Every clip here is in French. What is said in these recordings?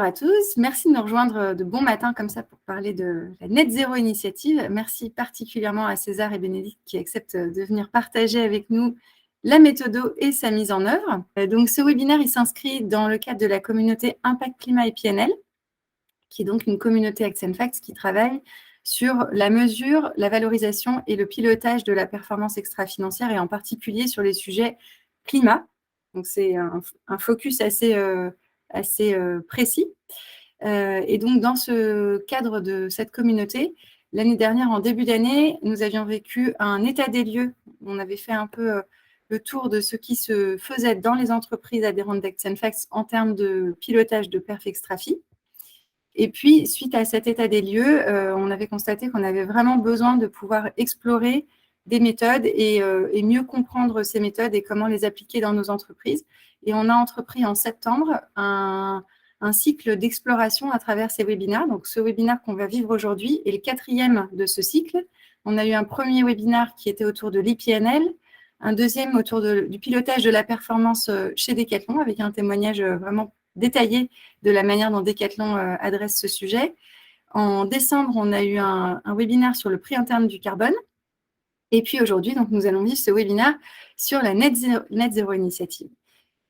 Bonjour à tous, merci de nous rejoindre de bon matin comme ça pour parler de la Net Zero Initiative. Merci particulièrement à César et Bénédicte qui acceptent de venir partager avec nous la méthode et sa mise en œuvre. Donc ce webinaire, il s'inscrit dans le cadre de la communauté Impact Climat et PNL, qui est donc une communauté Axenfact qui travaille sur la mesure, la valorisation et le pilotage de la performance extra-financière et en particulier sur les sujets climat. Donc c'est un focus assez précis. Et donc, dans ce cadre de cette communauté, l'année dernière, en début d'année, nous avions vécu un état des lieux. On avait fait un peu le tour de ce qui se faisait dans les entreprises adhérentes d'Axenfact en termes de pilotage de perf extra-fi. Et puis, suite à cet état des lieux, on avait constaté qu'on avait vraiment besoin de pouvoir explorer des méthodes et mieux comprendre ces méthodes et comment les appliquer dans nos entreprises. Et on a entrepris en septembre un cycle d'exploration à travers ces webinaires. Donc, ce webinaire qu'on va vivre aujourd'hui est le 4e de ce cycle. On a eu un premier webinaire qui était autour de l'IPNL, un deuxième autour du pilotage de la performance chez Decathlon, avec un témoignage vraiment détaillé de la manière dont Decathlon adresse ce sujet. En décembre, on a eu un webinaire sur le prix interne du carbone. Et puis aujourd'hui, donc, nous allons vivre ce webinaire sur la Net Zero Initiative.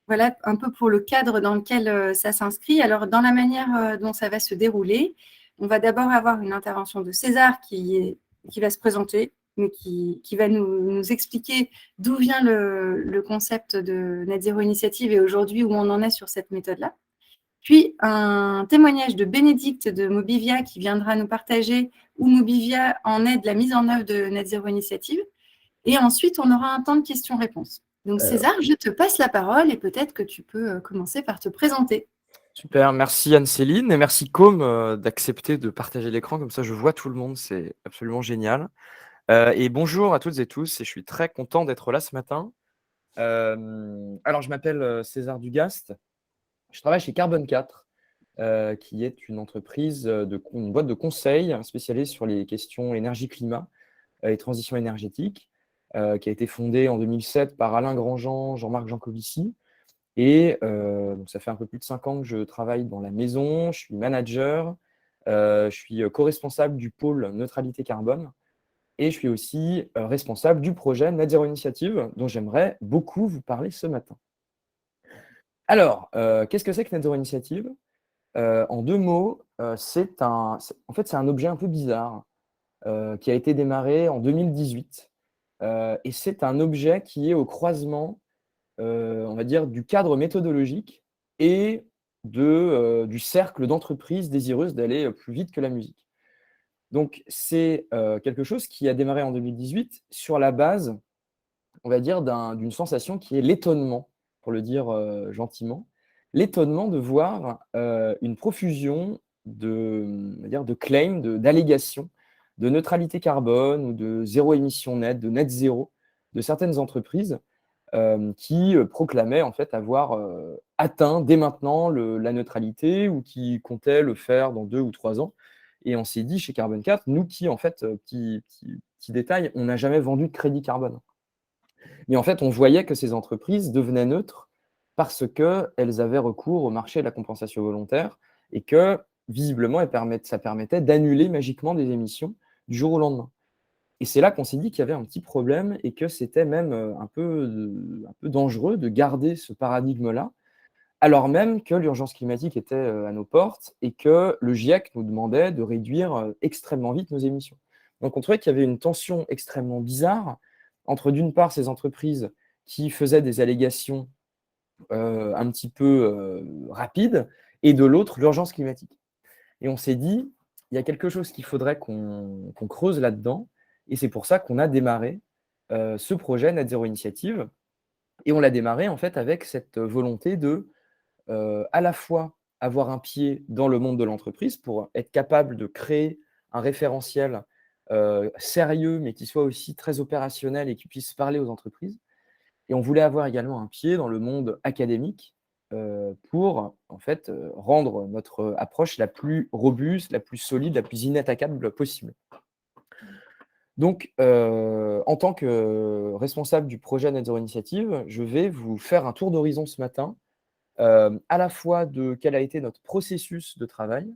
Voilà un peu pour le cadre dans lequel ça s'inscrit. Alors, dans la manière dont ça va se dérouler, on va d'abord avoir une intervention de César qui va se présenter, mais qui va nous expliquer d'où vient le concept de Net Zero Initiative et aujourd'hui où on en est sur cette méthode-là. Puis, un témoignage de Bénédicte de Mobivia qui viendra nous partager où Mobivia en est de la mise en œuvre de Net Zero Initiative. Et ensuite, on aura un temps de questions-réponses. Donc, César, je te passe la parole et peut-être que tu peux commencer par te présenter. Super, merci Anne-Céline et merci Com d'accepter de partager l'écran, comme ça je vois tout le monde, c'est absolument génial. Et bonjour à toutes et tous, et je suis très content d'être là ce matin. Alors je m'appelle César Dugast, je travaille chez Carbone 4, qui est une entreprise, une boîte de conseil spécialisée sur les questions énergie-climat et transition énergétique, qui a été fondée en 2007 par Alain Grandjean, Jean-Marc Jancovici. Et donc ça fait un peu plus de 5 ans que je travaille dans la maison, je suis manager, je suis co-responsable du pôle neutralité carbone et je suis aussi responsable du projet Net Zero Initiative dont j'aimerais beaucoup vous parler ce matin. Alors, qu'est-ce que c'est que Net Zero Initiative? En 2 mots, c'est un objet un peu bizarre qui a été démarré en 2018 et c'est un objet qui est au croisement on va dire, du cadre méthodologique et du cercle d'entreprises désireuses d'aller plus vite que la musique. Donc, c'est quelque chose qui a démarré en 2018 sur la base, on va dire, d'une sensation qui est l'étonnement, pour le dire gentiment, l'étonnement de voir une profusion on va dire, de claims, d'allégations de neutralité carbone ou de zéro émission nette, de net zéro de certaines entreprises qui proclamaient en fait avoir atteint dès maintenant la neutralité ou qui comptaient le faire dans 2 ou 3 ans. Et on s'est dit chez Carbone 4, nous qui, en fait, petit détail, on n'a jamais vendu de crédit carbone. Mais en fait, on voyait que ces entreprises devenaient neutres parce qu'elles avaient recours au marché de la compensation volontaire et que, visiblement, ça permettait d'annuler magiquement des émissions du jour au lendemain. Et c'est là qu'on s'est dit qu'il y avait un petit problème et que c'était même un peu dangereux de garder ce paradigme-là, alors même que l'urgence climatique était à nos portes et que le GIEC nous demandait de réduire extrêmement vite nos émissions. Donc on trouvait qu'il y avait une tension extrêmement bizarre entre, d'une part, ces entreprises qui faisaient des allégations un petit peu rapides et de l'autre, l'urgence climatique. Et on s'est dit, il y a quelque chose qu'il faudrait qu'on creuse là-dedans. Et c'est pour ça qu'on a démarré ce projet Net Zero Initiative. Et on l'a démarré en fait avec cette volonté de à la fois avoir un pied dans le monde de l'entreprise pour être capable de créer un référentiel sérieux, mais qui soit aussi très opérationnel et qui puisse parler aux entreprises. Et on voulait avoir également un pied dans le monde académique pour en fait rendre notre approche la plus robuste, la plus solide, la plus inattaquable possible. Donc, en tant que responsable du projet Net Zero Initiative, je vais vous faire un tour d'horizon ce matin à la fois de quel a été notre processus de travail,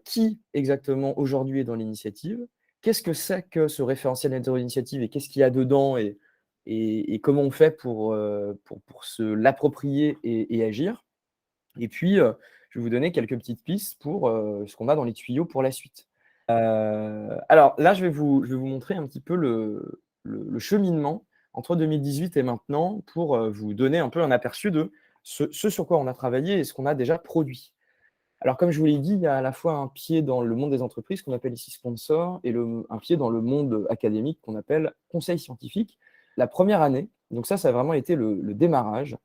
qui exactement aujourd'hui est dans l'initiative, qu'est-ce que c'est que ce référentiel net zéro initiative et qu'est-ce qu'il y a dedans et comment on fait pour se l'approprier et agir. Et puis, je vais vous donner quelques petites pistes pour ce qu'on a dans les tuyaux pour la suite. Alors là, je vais vous montrer un petit peu le cheminement entre 2018 et maintenant pour vous donner un peu un aperçu de ce sur quoi on a travaillé et ce qu'on a déjà produit. Alors, comme je vous l'ai dit, il y a à la fois un pied dans le monde des entreprises qu'on appelle ici sponsor et un pied dans le monde académique qu'on appelle conseil scientifique. La première année, donc ça a vraiment été le démarrage.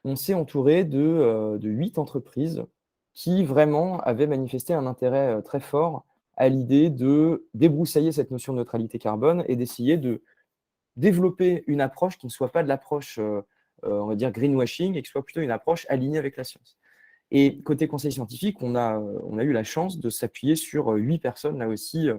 On s'est entouré de 8 entreprises qui vraiment avaient manifesté un intérêt très fort à l'idée de débroussailler cette notion de neutralité carbone et d'essayer de développer une approche qui ne soit pas de l'approche, on va dire, greenwashing, et qui soit plutôt une approche alignée avec la science. Et côté conseil scientifique, on a eu la chance de s'appuyer sur 8 personnes, là aussi,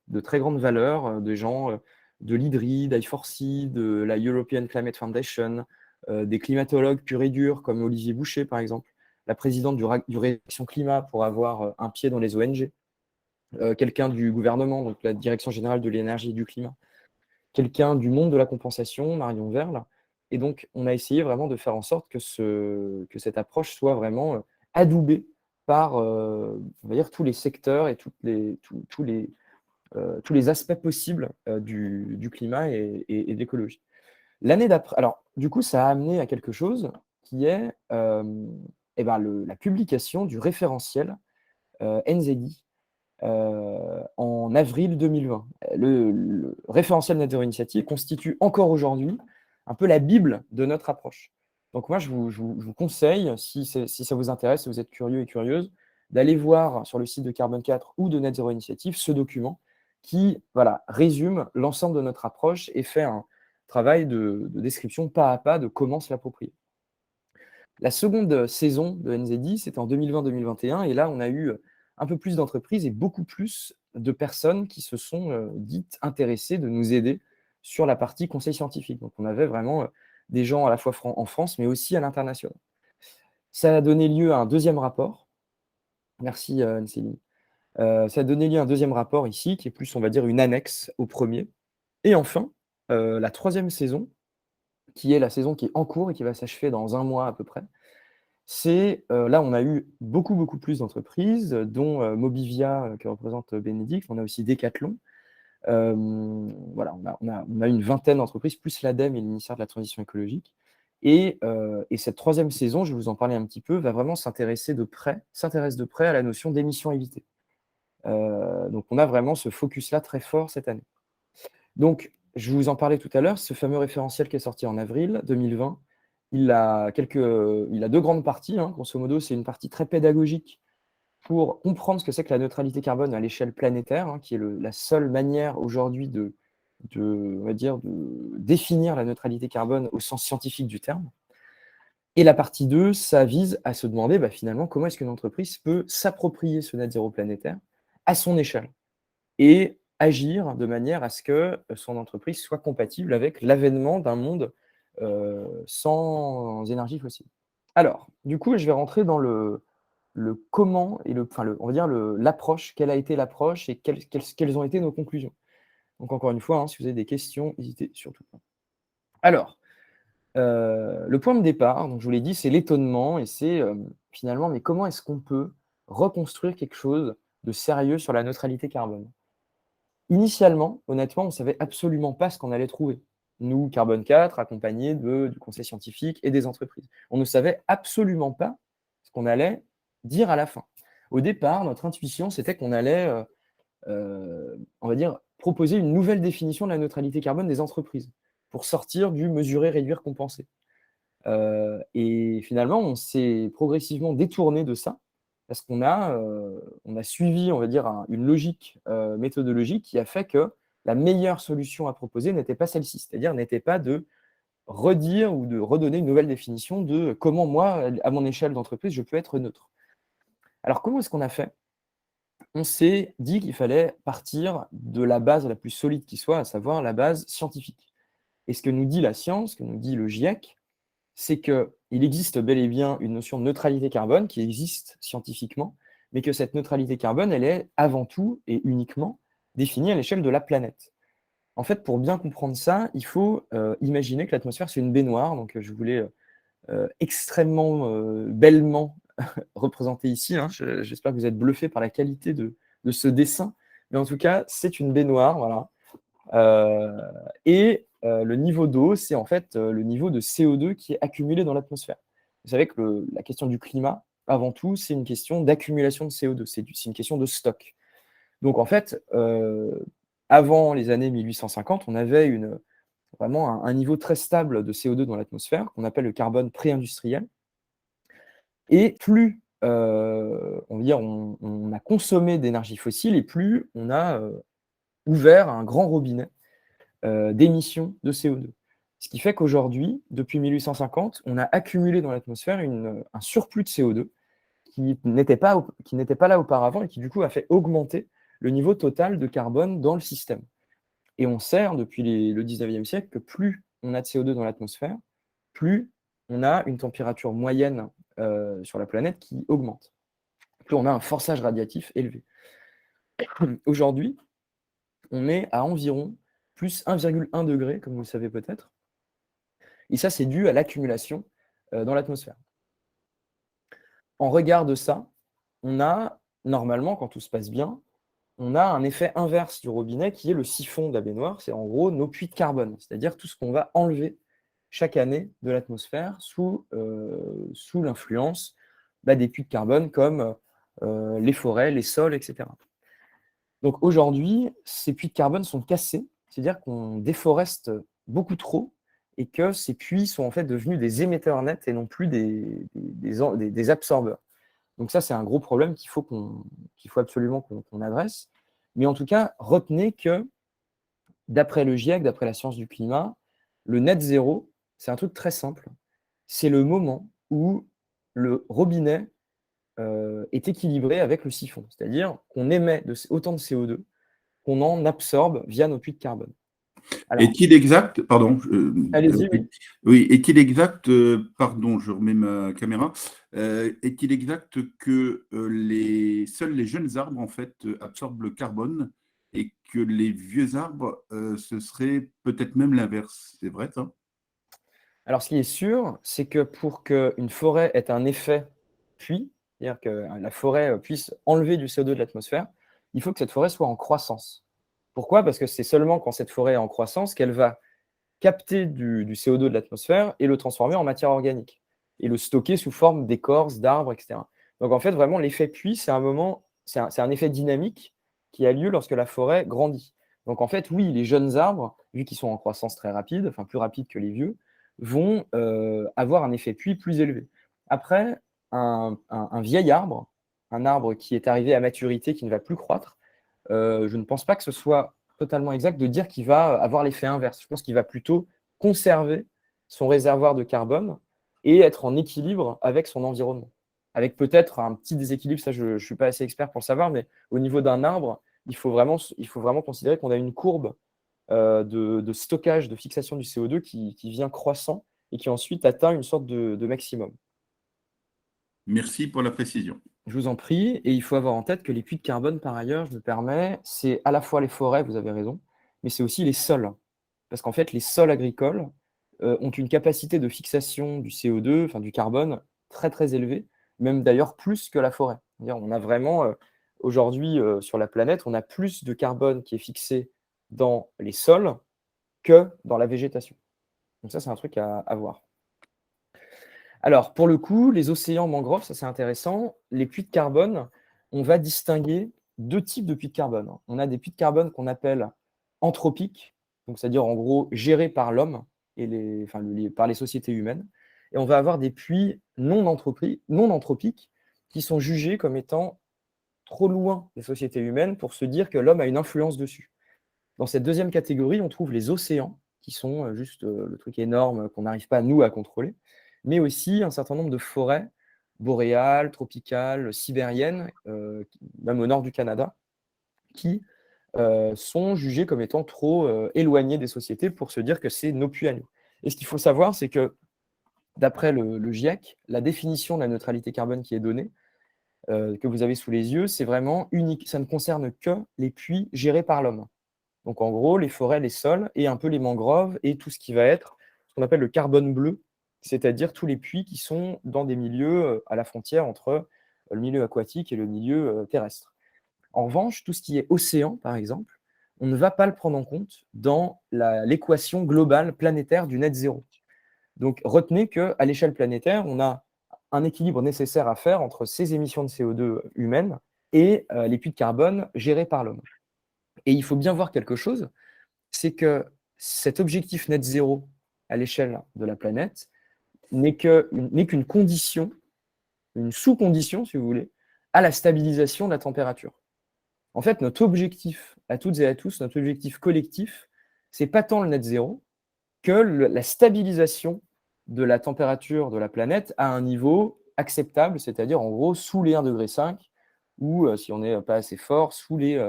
de très grande valeur, des gens de l'IDRI, d'I4C, de la European Climate Foundation, des climatologues purs et durs, comme Olivier Boucher, par exemple, la présidente du Réaction Climat pour avoir un pied dans les ONG, quelqu'un du gouvernement, donc la Direction générale de l'énergie et du climat, quelqu'un du monde de la compensation, Marion Verle. Et donc, on a essayé vraiment de faire en sorte que cette approche soit vraiment adoubée par, on va dire, tous les secteurs et tous les aspects possibles du climat et de l'écologie. L'année d'après, alors, du coup, ça a amené à quelque chose qui est la publication du référentiel NZI en avril 2020. Le référentiel Net Zero Initiative constitue encore aujourd'hui un peu la Bible de notre approche. Donc moi, je vous conseille, si ça vous intéresse, si vous êtes curieux et curieuse, d'aller voir sur le site de Carbone 4 ou de Net Zero Initiative ce document qui résume l'ensemble de notre approche et fait un travail de description pas à pas de comment se l'approprier. La seconde saison de NZI, c'était en 2020-2021, et là, on a eu un peu plus d'entreprises et beaucoup plus de personnes qui se sont dites intéressées de nous aider sur la partie conseil scientifique. Donc, on avait vraiment des gens à la fois en France, mais aussi à l'international. Ça a donné lieu à un deuxième rapport. Merci, Anne-Céline. Ça a donné lieu à un deuxième rapport ici, qui est plus, on va dire, une annexe au premier. Et enfin, la troisième saison, qui est la saison qui est en cours et qui va s'achever dans 1 mois à peu près. C'est là, on a eu beaucoup, beaucoup plus d'entreprises, dont Mobivia, que représente Bénédicte. On a aussi Decathlon. Voilà, on a une vingtaine d'entreprises, plus l'ADEME et le ministère de la Transition écologique. Et cette troisième saison, je vais vous en parler un petit peu, va vraiment s'intéresse de près à la notion d'émissions évitées. Donc, on a vraiment ce focus-là très fort cette année. Donc, je vous en parlais tout à l'heure, ce fameux référentiel qui est sorti en avril 2020, il a 2 grandes parties, hein. Grosso modo, c'est une partie très pédagogique pour comprendre ce que c'est que la neutralité carbone à l'échelle planétaire, hein, qui est la seule manière aujourd'hui on va dire, de définir la neutralité carbone au sens scientifique du terme. Et la partie 2, ça vise à se demander finalement comment est-ce qu'une entreprise peut s'approprier ce net zéro planétaire à son échelle et agir de manière à ce que son entreprise soit compatible avec l'avènement d'un monde sans énergie fossile. Alors, du coup, je vais rentrer dans le comment et on va dire l'approche, quelle a été l'approche et quelles ont été nos conclusions. Donc, encore une fois, hein, si vous avez des questions, n'hésitez surtout pas. Alors, le point de départ, donc je vous l'ai dit, c'est l'étonnement et c'est finalement, mais comment est-ce qu'on peut reconstruire quelque chose de sérieux sur la neutralité carbone? Initialement, honnêtement, on ne savait absolument pas ce qu'on allait trouver. Nous, Carbone 4, accompagnés du conseil scientifique et des entreprises. On ne savait absolument pas ce qu'on allait dire à la fin. Au départ, notre intuition, c'était qu'on allait, on va dire, proposer une nouvelle définition de la neutralité carbone des entreprises pour sortir du mesurer, réduire, compenser. Et finalement, on s'est progressivement détourné de ça parce qu'on a suivi, on va dire, une logique méthodologique qui a fait que la meilleure solution à proposer n'était pas celle-ci, c'est-à-dire n'était pas de redire ou de redonner une nouvelle définition de comment moi, à mon échelle d'entreprise, je peux être neutre. Alors, comment est-ce qu'on a fait? On s'est dit qu'il fallait partir de la base la plus solide qui soit, à savoir la base scientifique. Et ce que nous dit la science, ce que nous dit le GIEC, c'est qu'il existe bel et bien une notion de neutralité carbone qui existe scientifiquement, mais que cette neutralité carbone, elle est avant tout et uniquement définie à l'échelle de la planète. En fait, pour bien comprendre ça, il faut imaginer que l'atmosphère, c'est une baignoire. Donc, je voulais extrêmement bellement représenter ici, hein. J'espère que vous êtes bluffés par la qualité de ce dessin. Mais en tout cas, c'est une baignoire, voilà. Le niveau d'eau, c'est en fait le niveau de CO2 qui est accumulé dans l'atmosphère. Vous savez que la question du climat, avant tout, c'est une question d'accumulation de CO2, c'est une question de stock. Donc en fait, avant les années 1850, on avait vraiment un niveau très stable de CO2 dans l'atmosphère, qu'on appelle le carbone pré-industriel. Et plus on a consommé d'énergie fossile, et plus on a ouvert un grand robinet d'émissions de CO2. Ce qui fait qu'aujourd'hui, depuis 1850, on a accumulé dans l'atmosphère un surplus de CO2 qui n'était pas là auparavant et qui du coup a fait augmenter le niveau total de carbone dans le système. Et on sait depuis le 19e siècle que plus on a de CO2 dans l'atmosphère, plus on a une température moyenne sur la planète qui augmente. Plus on a un forçage radiatif élevé. Aujourd'hui, on est à environ plus 1,1 degré, comme vous le savez peut-être. Et ça, c'est dû à l'accumulation dans l'atmosphère. En regard de ça, on a, normalement, quand tout se passe bien, on a un effet inverse du robinet qui est le siphon de la baignoire. C'est en gros nos puits de carbone, c'est-à-dire tout ce qu'on va enlever chaque année de l'atmosphère sous l'influence des puits de carbone comme les forêts, les sols, etc. Donc aujourd'hui, ces puits de carbone sont cassés, c'est-à-dire qu'on déforeste beaucoup trop et que ces puits sont en fait devenus des émetteurs nets et non plus des absorbeurs. Donc ça, c'est un gros problème qu'il faut absolument qu'on adresse. Mais en tout cas, retenez que d'après le GIEC, d'après la science du climat, le net zéro, c'est un truc très simple. C'est le moment où le robinet est équilibré avec le siphon. C'est-à-dire qu'on émet autant de CO2 qu'on en absorbe via nos puits de carbone. Alors, est-il exact, pardon, allez-y, oui. Oui, est-il exact, pardon, je remets ma caméra, est-il exact que seuls les jeunes arbres, en fait, absorbent le carbone et que les vieux arbres, ce serait peut-être même l'inverse? C'est vrai, ça? Alors, ce qui est sûr, c'est que pour qu'une forêt ait un effet puits, c'est-à-dire que la forêt puisse enlever du CO2 de l'atmosphère, il faut que cette forêt soit en croissance. Pourquoi? Parce que c'est seulement quand cette forêt est en croissance qu'elle va capter du CO2 de l'atmosphère et le transformer en matière organique et le stocker sous forme d'écorce, d'arbres, etc. Donc en fait, vraiment, l'effet puits, c'est un effet dynamique qui a lieu lorsque la forêt grandit. Donc en fait, oui, les jeunes arbres, vu qu'ils sont en croissance très rapide, enfin plus rapide que les vieux, vont avoir un effet puits plus élevé. Après, un vieil arbre, un arbre qui est arrivé à maturité, qui ne va plus croître, je ne pense pas que ce soit totalement exact de dire qu'il va avoir l'effet inverse. Je pense qu'il va plutôt conserver son réservoir de carbone et être en équilibre avec son environnement. Avec peut-être un petit déséquilibre, ça je ne suis pas assez expert pour le savoir, mais au niveau d'un arbre, il faut vraiment considérer qu'on a une courbe de stockage, de fixation du CO2 qui vient croissant et qui ensuite atteint une sorte de maximum. Merci pour la précision. Je vous en prie, et il faut avoir en tête que les puits de carbone, par ailleurs, je me permets, c'est à la fois les forêts, vous avez raison, mais c'est aussi les sols. Parce qu'en fait, les sols agricoles ont une capacité de fixation du CO2, enfin du carbone, très très élevée, même d'ailleurs plus que la forêt. C'est-à-dire, on a vraiment, aujourd'hui, sur la planète, on a plus de carbone qui est fixé dans les sols que dans la végétation. Donc ça, c'est un truc à voir. Alors, pour le coup, les océans mangroves, ça c'est intéressant. Les puits de carbone, on va distinguer deux types de puits de carbone. On a des puits de carbone qu'on appelle anthropiques, donc c'est-à-dire en gros gérés par l'homme et par les sociétés humaines. Et on va avoir des puits non anthropiques qui sont jugés comme étant trop loin des sociétés humaines pour se dire que l'homme a une influence dessus. Dans cette deuxième catégorie, on trouve les océans, qui sont juste le truc énorme qu'on n'arrive pas, nous, à contrôler, mais aussi un certain nombre de forêts boréales, tropicales, sibériennes, même au nord du Canada, qui sont jugées comme étant trop éloignées des sociétés pour se dire que c'est nos puits à nous. Et ce qu'il faut savoir, c'est que d'après le GIEC, la définition de la neutralité carbone qui est donnée, que vous avez sous les yeux, c'est vraiment unique. Ça ne concerne que les puits gérés par l'homme. Donc en gros, les forêts, les sols et un peu les mangroves et tout ce qui va être ce qu'on appelle le carbone bleu, c'est-à-dire tous les puits qui sont dans des milieux à la frontière entre le milieu aquatique et le milieu terrestre. En revanche, tout ce qui est océan, par exemple, on ne va pas le prendre en compte dans l'équation globale planétaire du net zéro. Donc retenez qu'à l'échelle planétaire, on a un équilibre nécessaire à faire entre ces émissions de CO2 humaines et les puits de carbone gérés par l'homme. Et il faut bien voir quelque chose, c'est que cet objectif net zéro à l'échelle de la planète n'est qu'une condition, une sous-condition, si vous voulez, à la stabilisation de la température. En fait, notre objectif à toutes et à tous, notre objectif collectif, c'est pas tant le net zéro que la stabilisation de la température de la planète à un niveau acceptable, c'est-à-dire en gros sous les 1,5 degré ou si on n'est pas assez fort,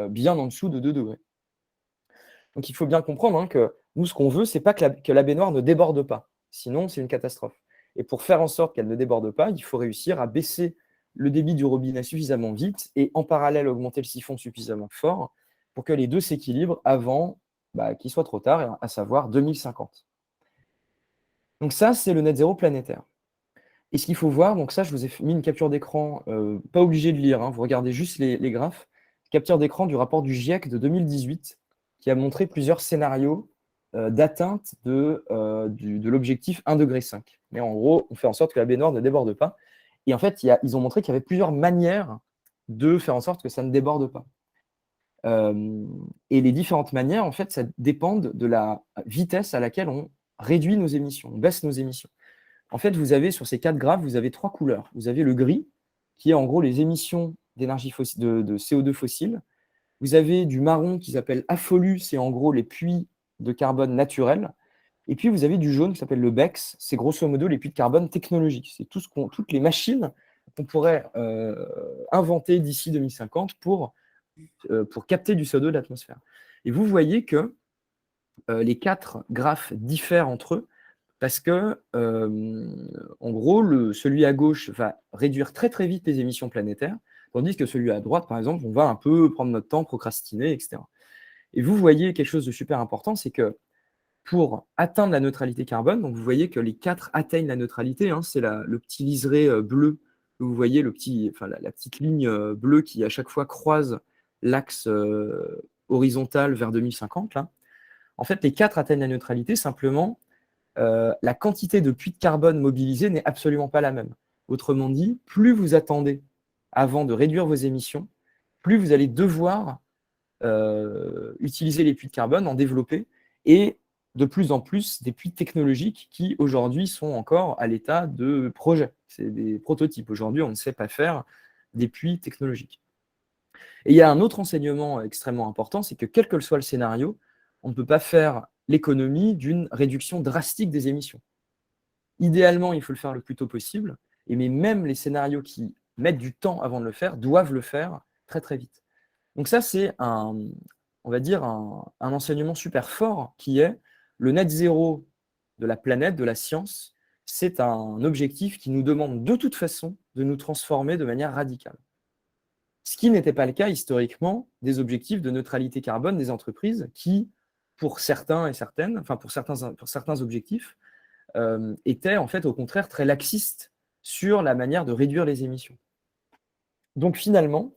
bien en dessous de 2 degrés. Donc il faut bien comprendre que nous, ce qu'on veut, c'est pas que la baignoire ne déborde pas. Sinon, c'est une catastrophe. Et pour faire en sorte qu'elle ne déborde pas, il faut réussir à baisser le débit du robinet suffisamment vite et en parallèle augmenter le siphon suffisamment fort pour que les deux s'équilibrent avant qu'il soit trop tard, à savoir 2050. Donc ça, c'est le net zéro planétaire. Et ce qu'il faut voir, donc ça, je vous ai mis une capture d'écran, pas obligé de lire, vous regardez juste les graphes, capture d'écran du rapport du GIEC de 2018 qui a montré plusieurs scénarios d'atteinte de l'objectif 1,5 degré. Mais en gros, on fait en sorte que la baignoire ne déborde pas. Et en fait, ils ont montré qu'il y avait plusieurs manières de faire en sorte que ça ne déborde pas. Et les différentes manières, en fait, ça dépend de la vitesse à laquelle on réduit nos émissions, on baisse nos émissions. En fait, vous avez sur ces 4 graphes, vous avez 3 couleurs. Vous avez le gris, qui est en gros les émissions d'énergie fossile, de CO2 fossile. Vous avez du marron qui s'appelle affolu, c'est en gros les puits de carbone naturels. Et puis vous avez du jaune qui s'appelle le BECS, c'est grosso modo les puits de carbone technologiques. C'est toutes les machines qu'on pourrait inventer d'ici 2050 pour capter du CO2 de l'atmosphère. Et vous voyez que les 4 graphes diffèrent entre eux parce que, en gros, celui à gauche va réduire très très vite les émissions planétaires, tandis que celui à droite, par exemple, on va un peu prendre notre temps, procrastiner, etc. Et vous voyez quelque chose de super important, c'est que pour atteindre la neutralité carbone, donc vous voyez que les 4 atteignent la neutralité, c'est le petit liseré bleu, que vous voyez la petite ligne bleue qui à chaque fois croise l'axe horizontal vers 2050. Là. En fait, les 4 atteignent la neutralité, simplement, la quantité de puits de carbone mobilisés n'est absolument pas la même. Autrement dit, plus vous attendez avant de réduire vos émissions, plus vous allez devoir utiliser les puits de carbone, en développer, et de plus en plus des puits technologiques qui aujourd'hui sont encore à l'état de projet. C'est des prototypes. Aujourd'hui, on ne sait pas faire des puits technologiques. Et il y a un autre enseignement extrêmement important, c'est que quel que soit le scénario, on ne peut pas faire l'économie d'une réduction drastique des émissions. Idéalement, il faut le faire le plus tôt possible, mais même les scénarios qui mettent du temps avant de le faire doivent le faire très très vite. Donc ça, c'est on va dire un enseignement super fort qui est le net zéro de la planète, de la science. C'est un objectif qui nous demande de toute façon de nous transformer de manière radicale. Ce qui n'était pas le cas historiquement des objectifs de neutralité carbone des entreprises qui, pour certains et certaines, enfin pour certains objectifs, étaient en fait au contraire très laxistes sur la manière de réduire les émissions. Donc finalement,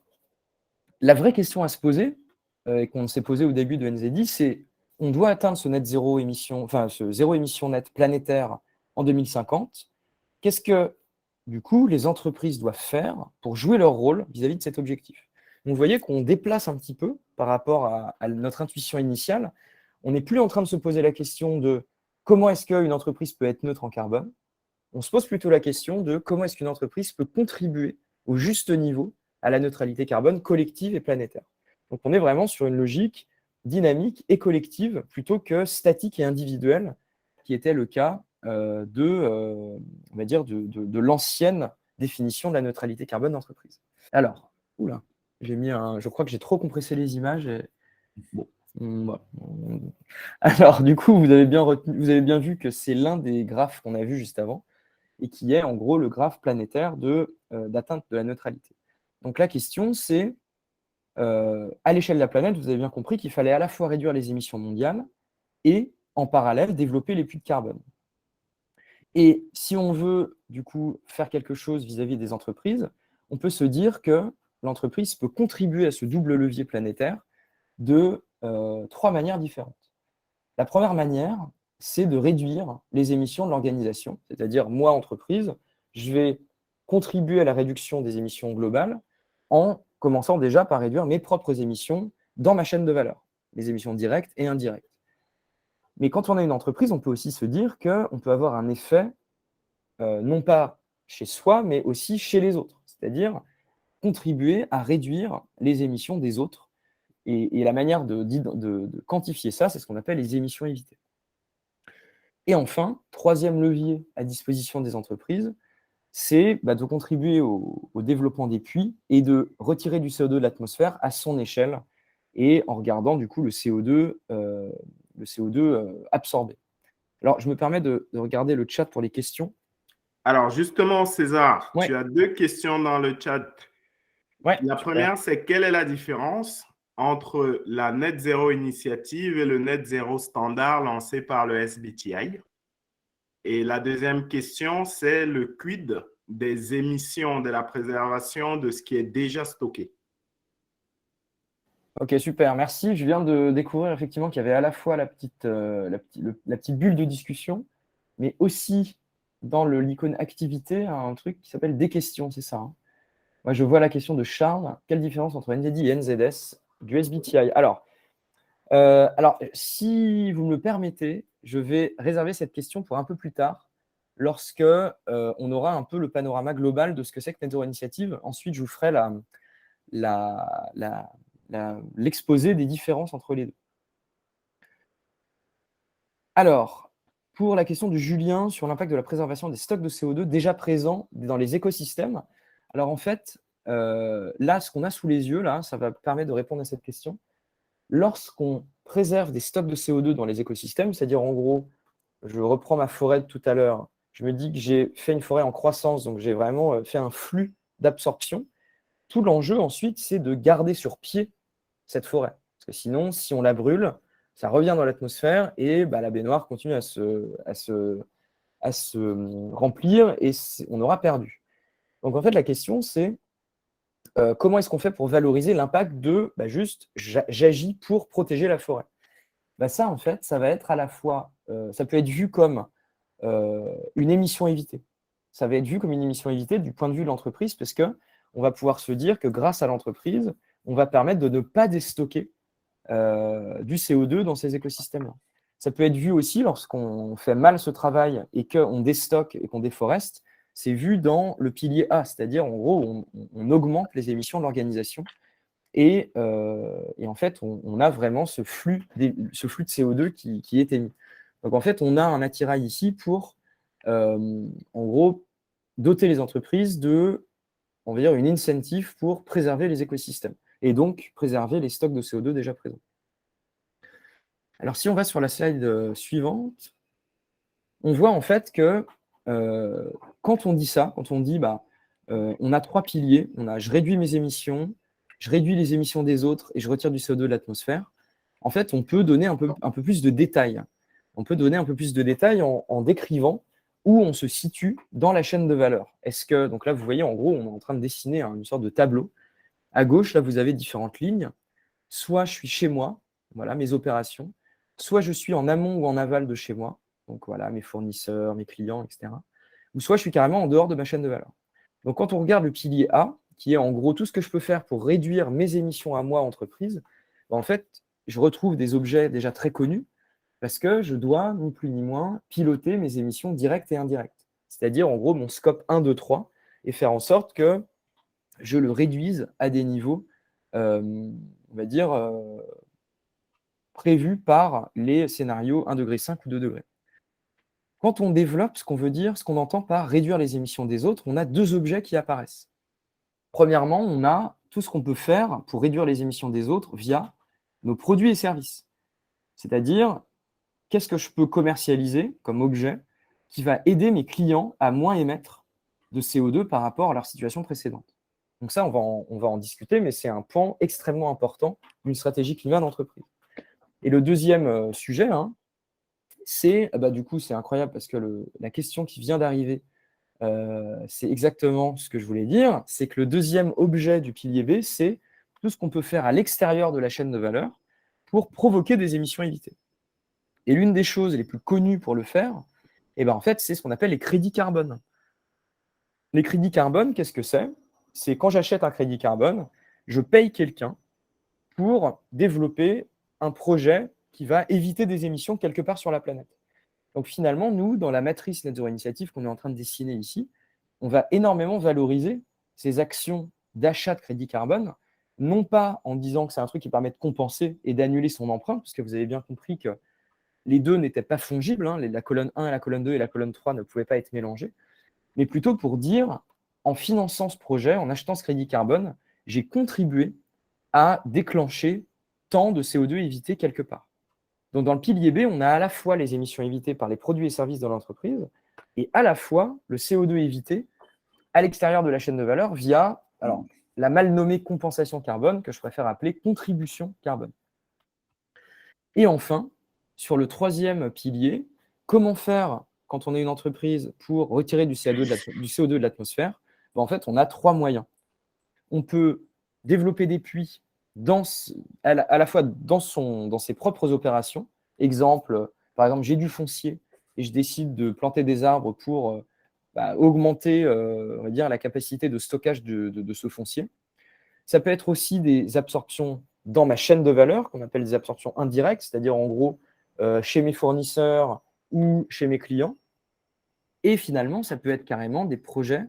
la vraie question à se poser, et qu'on s'est posée au début de NZD, c'est on doit atteindre ce net zéro émission, enfin ce zéro émission net planétaire en 2050. Qu'est-ce que, du coup, les entreprises doivent faire pour jouer leur rôle vis-à-vis de cet objectif? Donc, vous voyez qu'on déplace un petit peu par rapport à notre intuition initiale. On n'est plus en train de se poser la question de comment est-ce qu'une entreprise peut être neutre en carbone. On se pose plutôt la question de comment est-ce qu'une entreprise peut contribuer au juste niveau à la neutralité carbone collective et planétaire. Donc, on est vraiment sur une logique dynamique et collective plutôt que statique et individuelle, qui était le cas on va dire de l'ancienne définition de la neutralité carbone d'entreprise. Alors, je crois que j'ai trop compressé les images. Alors, du coup, vous avez bien vu que c'est l'un des graphes qu'on a vu juste avant. et qui est en gros le graphe planétaire d'atteinte de la neutralité. Donc la question, c'est, à l'échelle de la planète, vous avez bien compris qu'il fallait à la fois réduire les émissions mondiales et, en parallèle, développer les puits de carbone. Et si on veut, du coup, faire quelque chose vis-à-vis des entreprises, on peut se dire que l'entreprise peut contribuer à ce double levier planétaire de 3 manières différentes. La première manière, c'est de réduire les émissions de l'organisation. C'est-à-dire, moi, entreprise, je vais contribuer à la réduction des émissions globales en commençant déjà par réduire mes propres émissions dans ma chaîne de valeur, les émissions directes et indirectes. Mais quand on a une entreprise, on peut aussi se dire qu'on peut avoir un effet, non pas chez soi, mais aussi chez les autres. C'est-à-dire contribuer à réduire les émissions des autres. Et la manière de quantifier ça, c'est ce qu'on appelle les émissions évitées. Et enfin, troisième levier à disposition des entreprises, c'est de contribuer au développement des puits et de retirer du CO2 de l'atmosphère à son échelle et en regardant du coup le CO2 absorbé. Alors, je me permets de regarder le chat pour les questions. Alors, justement, César, Ouais. tu as 2 questions dans le chat. Ouais, La première, c'est quelle est la différence entre la Net Zero Initiative et le Net Zero Standard lancé par le SBTi? Et la deuxième question, c'est le quid des émissions, de la préservation de ce qui est déjà stocké? Ok, super, merci. Je viens de découvrir effectivement qu'il y avait à la fois la petite bulle de discussion, mais aussi dans l'icône activité, un truc qui s'appelle des questions, c'est ça, hein. Moi, je vois la question de Charles. Quelle différence entre NZD et NZS du SBTi? Alors, si vous me le permettez, je vais réserver cette question pour un peu plus tard, lorsque on aura un peu le panorama global de ce que c'est que Net Zero Initiative. Ensuite, je vous ferai l'exposé des différences entre les deux. Alors, pour la question de Julien sur l'impact de la préservation des stocks de CO2 déjà présents dans les écosystèmes, alors en fait, là, ce qu'on a sous les yeux, là, ça va permettre de répondre à cette question. Lorsqu'on préserve des stocks de CO2 dans les écosystèmes, c'est-à-dire en gros, je reprends ma forêt de tout à l'heure, je me dis que j'ai fait une forêt en croissance, donc j'ai vraiment fait un flux d'absorption. Tout l'enjeu ensuite, c'est de garder sur pied cette forêt. Parce que sinon, si on la brûle, ça revient dans l'atmosphère et la baignoire continue à se remplir et on aura perdu. Donc en fait, la question, c'est comment est-ce qu'on fait pour valoriser l'impact de juste j'agis pour protéger la forêt? Ça, en fait, ça va être à la fois, ça peut être vu comme une émission évitée. Ça va être vu comme une émission évitée du point de vue de l'entreprise parce qu'on va pouvoir se dire que grâce à l'entreprise, on va permettre de ne pas déstocker du CO2 dans ces écosystèmes-là. Ça peut être vu aussi lorsqu'on fait mal ce travail et qu'on déstocke et qu'on déforeste, c'est vu dans le pilier A, c'est-à-dire en gros, on augmente les émissions de l'organisation et en fait, on a vraiment ce flux de CO2 qui est émis. Donc en fait, on a un attirail ici pour, en gros, doter les entreprises de, on va dire, une incentive pour préserver les écosystèmes et donc préserver les stocks de CO2 déjà présents. Alors si on va sur la slide suivante, on voit en fait que quand on dit ça, quand on dit on a 3 piliers, je réduis mes émissions, je réduis les émissions des autres et je retire du CO2 de l'atmosphère, en fait, on peut donner un peu plus de détails. On peut donner un peu plus de détails en décrivant où on se situe dans la chaîne de valeur. Donc là, vous voyez, en gros, on est en train de dessiner une sorte de tableau. À gauche, là, vous avez différentes lignes. Soit je suis chez moi, voilà, mes opérations, soit je suis en amont ou en aval de chez moi, donc voilà, mes fournisseurs, mes clients, etc. Ou soit je suis carrément en dehors de ma chaîne de valeur. Donc quand on regarde le pilier A, qui est en gros tout ce que je peux faire pour réduire mes émissions à moi, entreprise, en fait, je retrouve des objets déjà très connus parce que je dois, ni plus ni moins, piloter mes émissions directes et indirectes. C'est-à-dire, en gros, mon scope 1, 2, 3, et faire en sorte que je le réduise à des niveaux, on va dire, prévus par les scénarios 1,5 degré ou 2 degrés. Quand on développe ce qu'on veut dire, ce qu'on entend par réduire les émissions des autres, on a 2 objets qui apparaissent. Premièrement, on a tout ce qu'on peut faire pour réduire les émissions des autres via nos produits et services. C'est-à-dire, qu'est-ce que je peux commercialiser comme objet qui va aider mes clients à moins émettre de CO2 par rapport à leur situation précédente. Donc ça, on va en discuter, mais c'est un point extrêmement important d'une stratégie climat d'entreprise. Et le deuxième sujet, hein, c'est, du coup, c'est incroyable parce que la question qui vient d'arriver, c'est exactement ce que je voulais dire, c'est que le deuxième objet du pilier B, c'est tout ce qu'on peut faire à l'extérieur de la chaîne de valeur pour provoquer des émissions évitées. Et l'une des choses les plus connues pour le faire, en fait, c'est ce qu'on appelle les crédits carbone. Les crédits carbone, qu'est-ce que c'est? C'est quand j'achète un crédit carbone, je paye quelqu'un pour développer un projet qui va éviter des émissions quelque part sur la planète. Donc finalement, nous, dans la matrice Net Zero Initiative qu'on est en train de dessiner ici, on va énormément valoriser ces actions d'achat de crédit carbone, non pas en disant que c'est un truc qui permet de compenser et d'annuler son emprunt, parce que vous avez bien compris que les deux n'étaient pas fongibles, hein, la colonne 1 et la colonne 2 et la colonne 3 ne pouvaient pas être mélangées, mais plutôt pour dire, en finançant ce projet, en achetant ce crédit carbone, j'ai contribué à déclencher tant de CO2 évité quelque part. Donc, dans le pilier B, on a à la fois les émissions évitées par les produits et services de l'entreprise et à la fois le CO2 évité à l'extérieur de la chaîne de valeur via la mal nommée compensation carbone, que je préfère appeler contribution carbone. Et enfin, sur le troisième pilier, comment faire quand on est une entreprise pour retirer du CO2 de l'atmosphère? En fait, on a 3 moyens. On peut développer des puits à la fois dans ses propres opérations. Exemple, par exemple, j'ai du foncier et je décide de planter des arbres pour augmenter on va dire, la capacité de stockage de ce foncier. Ça peut être aussi des absorptions dans ma chaîne de valeur, qu'on appelle des absorptions indirectes, c'est-à-dire en gros chez mes fournisseurs ou chez mes clients. Et finalement, ça peut être carrément des projets,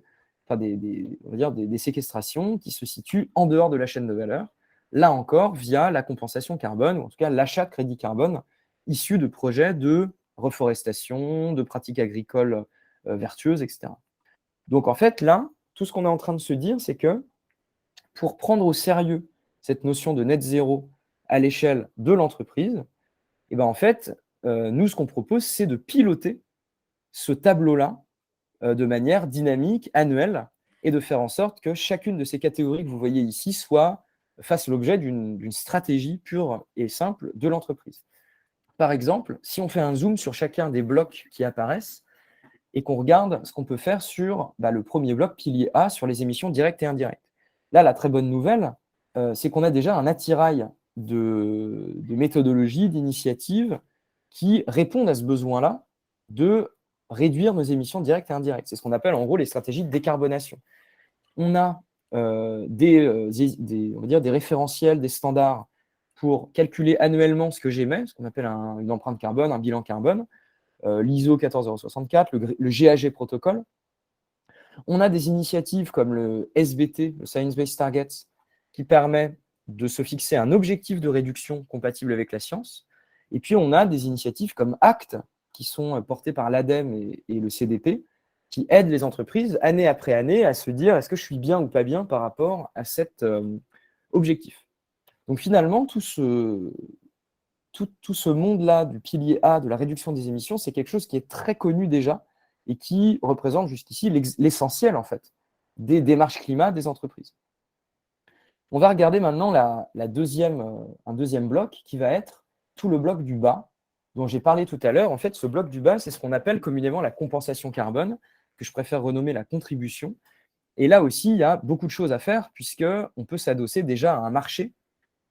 on va dire des séquestrations qui se situent en dehors de la chaîne de valeur, là encore via la compensation carbone, ou en tout cas l'achat de crédit carbone issu de projets de reforestation, de pratiques agricoles vertueuses, etc. Donc en fait, là, tout ce qu'on est en train de se dire, c'est que pour prendre au sérieux cette notion de net zéro à l'échelle de l'entreprise, en fait, nous, ce qu'on propose, c'est de piloter ce tableau-là de manière dynamique, annuelle, et de faire en sorte que chacune de ces catégories que vous voyez ici fasse l'objet d'une stratégie pure et simple de l'entreprise. Par exemple, si on fait un zoom sur chacun des blocs qui apparaissent et qu'on regarde ce qu'on peut faire sur le premier bloc, pilier A, sur les émissions directes et indirectes. Là, la très bonne nouvelle, c'est qu'on a déjà un attirail de méthodologies, d'initiatives qui répondent à ce besoin-là de réduire nos émissions directes et indirectes. C'est ce qu'on appelle en gros les stratégies de décarbonation. On a des référentiels, des standards pour calculer annuellement ce que j'émets, ce qu'on appelle une empreinte carbone, un bilan carbone, l'ISO 14064, le GAG protocole. On a des initiatives comme le SBT, le Science Based Targets, qui permet de se fixer un objectif de réduction compatible avec la science. Et puis, on a des initiatives comme ACT, qui sont portées par l'ADEME et le CDP, qui aident les entreprises, année après année, à se dire est-ce que je suis bien ou pas bien par rapport à cet objectif. Donc, finalement, tout ce monde-là du pilier A, de la réduction des émissions, c'est quelque chose qui est très connu déjà et qui représente jusqu'ici l'essentiel, en fait, des démarches climat des entreprises. On va regarder maintenant un deuxième bloc qui va être tout le bloc du bas, dont j'ai parlé tout à l'heure. En fait, ce bloc du bas, c'est ce qu'on appelle communément la compensation carbone, que je préfère renommer la contribution. Et là aussi, il y a beaucoup de choses à faire, puisqu'on peut s'adosser déjà à un marché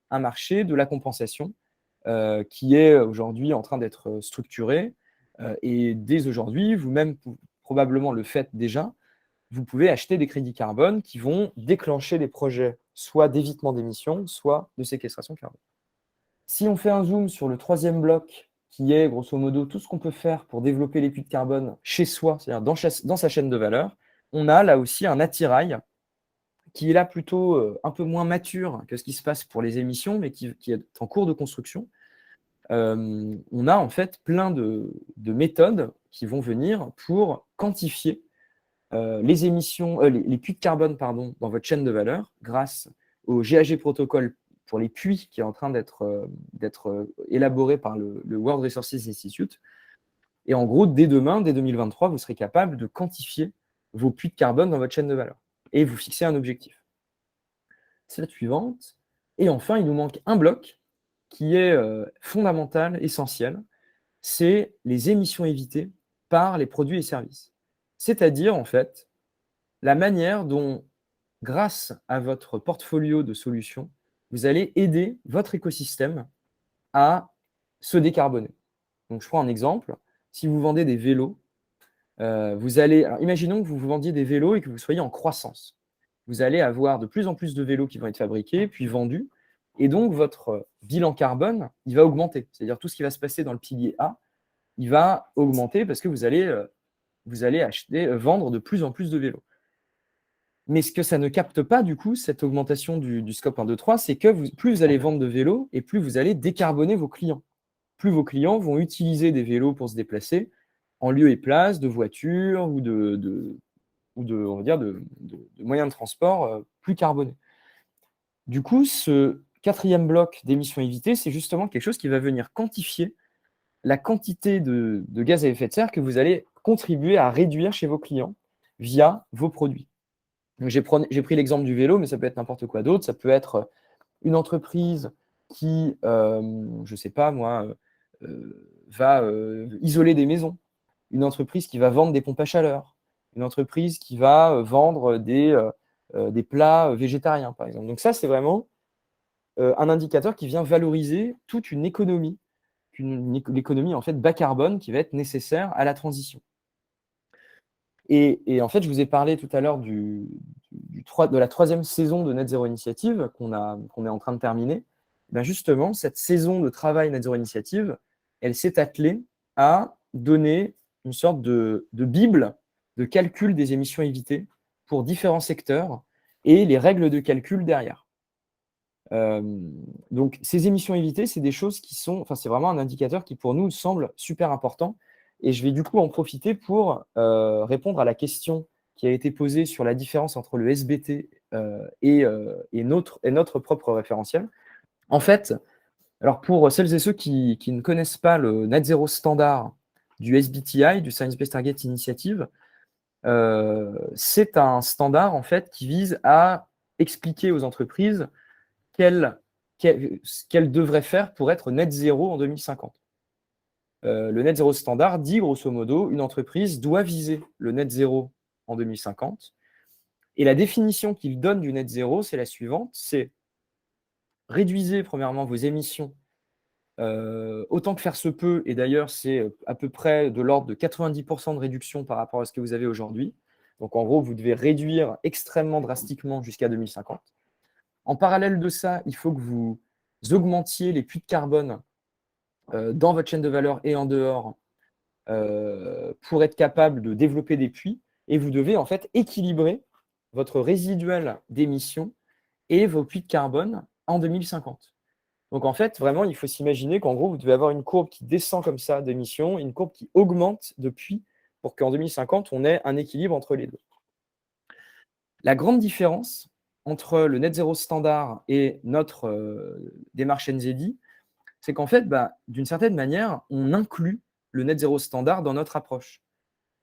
de la compensation, qui est aujourd'hui en train d'être structuré. Et dès aujourd'hui, vous-même, probablement le faites déjà, vous pouvez acheter des crédits carbone qui vont déclencher des projets soit d'évitement d'émissions, soit de séquestration carbone. Si on fait un zoom sur le troisième bloc, qui est grosso modo tout ce qu'on peut faire pour développer les puits de carbone chez soi, c'est-à-dire dans sa chaîne de valeur, on a là aussi un attirail qui est là plutôt un peu moins mature que ce qui se passe pour les émissions, mais qui est en cours de construction. On a en fait plein de méthodes qui vont venir pour quantifier les émissions, les puits de carbone dans votre chaîne de valeur grâce au GAG protocole pour les puits qui est en train d'être élaboré par le World Resources Institute. Et en gros, dès demain, dès 2023, vous serez capable de quantifier vos puits de carbone dans votre chaîne de valeur et vous fixer un objectif. Slide suivante. Et enfin, il nous manque un bloc qui est fondamental, essentiel, c'est les émissions évitées par les produits et services. C'est-à-dire, en fait, la manière dont, grâce à votre portfolio de solutions, vous allez aider votre écosystème à se décarboner. Donc, je prends un exemple. Si vous vendez des vélos, alors, imaginons que vous vendiez des vélos et que vous soyez en croissance. Vous allez avoir de plus en plus de vélos qui vont être fabriqués, puis vendus, et donc votre bilan carbone, il va augmenter. C'est-à-dire tout ce qui va se passer dans le pilier A, il va augmenter parce que vous allez vendre de plus en plus de vélos. Mais ce que ça ne capte pas, du coup, cette augmentation du scope 1, 2, 3, c'est que plus vous allez vendre de vélos et plus vous allez décarboner vos clients. Plus vos clients vont utiliser des vélos pour se déplacer en lieu et place de voitures ou de moyens de transport plus carbonés. Du coup, ce quatrième bloc d'émissions évitées, c'est justement quelque chose qui va venir quantifier la quantité de gaz à effet de serre que vous allez contribuer à réduire chez vos clients via vos produits. J'ai pris l'exemple du vélo, mais ça peut être n'importe quoi d'autre. Ça peut être une entreprise qui, je ne sais pas moi, va isoler des maisons, une entreprise qui va vendre des pompes à chaleur, une entreprise qui va vendre des plats végétariens, par exemple. Donc ça, c'est vraiment un indicateur qui vient valoriser toute une économie, l'économie en fait bas carbone qui va être nécessaire à la transition. Et en fait, je vous ai parlé tout à l'heure de la troisième saison de Net Zero Initiative qu'on est en train de terminer. Ben justement, cette saison de travail Net Zero Initiative, elle s'est attelée à donner une sorte de bible de calcul des émissions évitées pour différents secteurs et les règles de calcul derrière. Donc, ces émissions évitées, c'est des choses c'est vraiment un indicateur qui pour nous semble super important. Et je vais du coup en profiter pour répondre à la question qui a été posée sur la différence entre le SBT et notre propre référentiel. En fait, alors pour celles et ceux qui ne connaissent pas le Net Zero standard du SBTI, du Science Based Targets Initiative, c'est un standard en fait qui vise à expliquer aux entreprises qu'elles devraient faire pour être net zéro en 2050. Le net zéro standard dit, grosso modo, une entreprise doit viser le net zéro en 2050. Et la définition qu'il donne du net zéro, c'est la suivante, c'est réduisez premièrement vos émissions autant que faire se peut, et d'ailleurs c'est à peu près de l'ordre de 90% de réduction par rapport à ce que vous avez aujourd'hui. Donc en gros, vous devez réduire extrêmement drastiquement jusqu'à 2050. En parallèle de ça, il faut que vous augmentiez les puits de carbone dans votre chaîne de valeur et en dehors pour être capable de développer des puits. Et vous devez en fait équilibrer votre résiduel d'émissions et vos puits de carbone en 2050. Donc en fait, vraiment, il faut s'imaginer qu'en gros, vous devez avoir une courbe qui descend comme ça d'émissions et une courbe qui augmente de puits pour qu'en 2050, on ait un équilibre entre les deux. La grande différence entre le net zéro standard et notre démarche NZD, c'est qu'en fait, d'une certaine manière, on inclut le net zéro standard dans notre approche.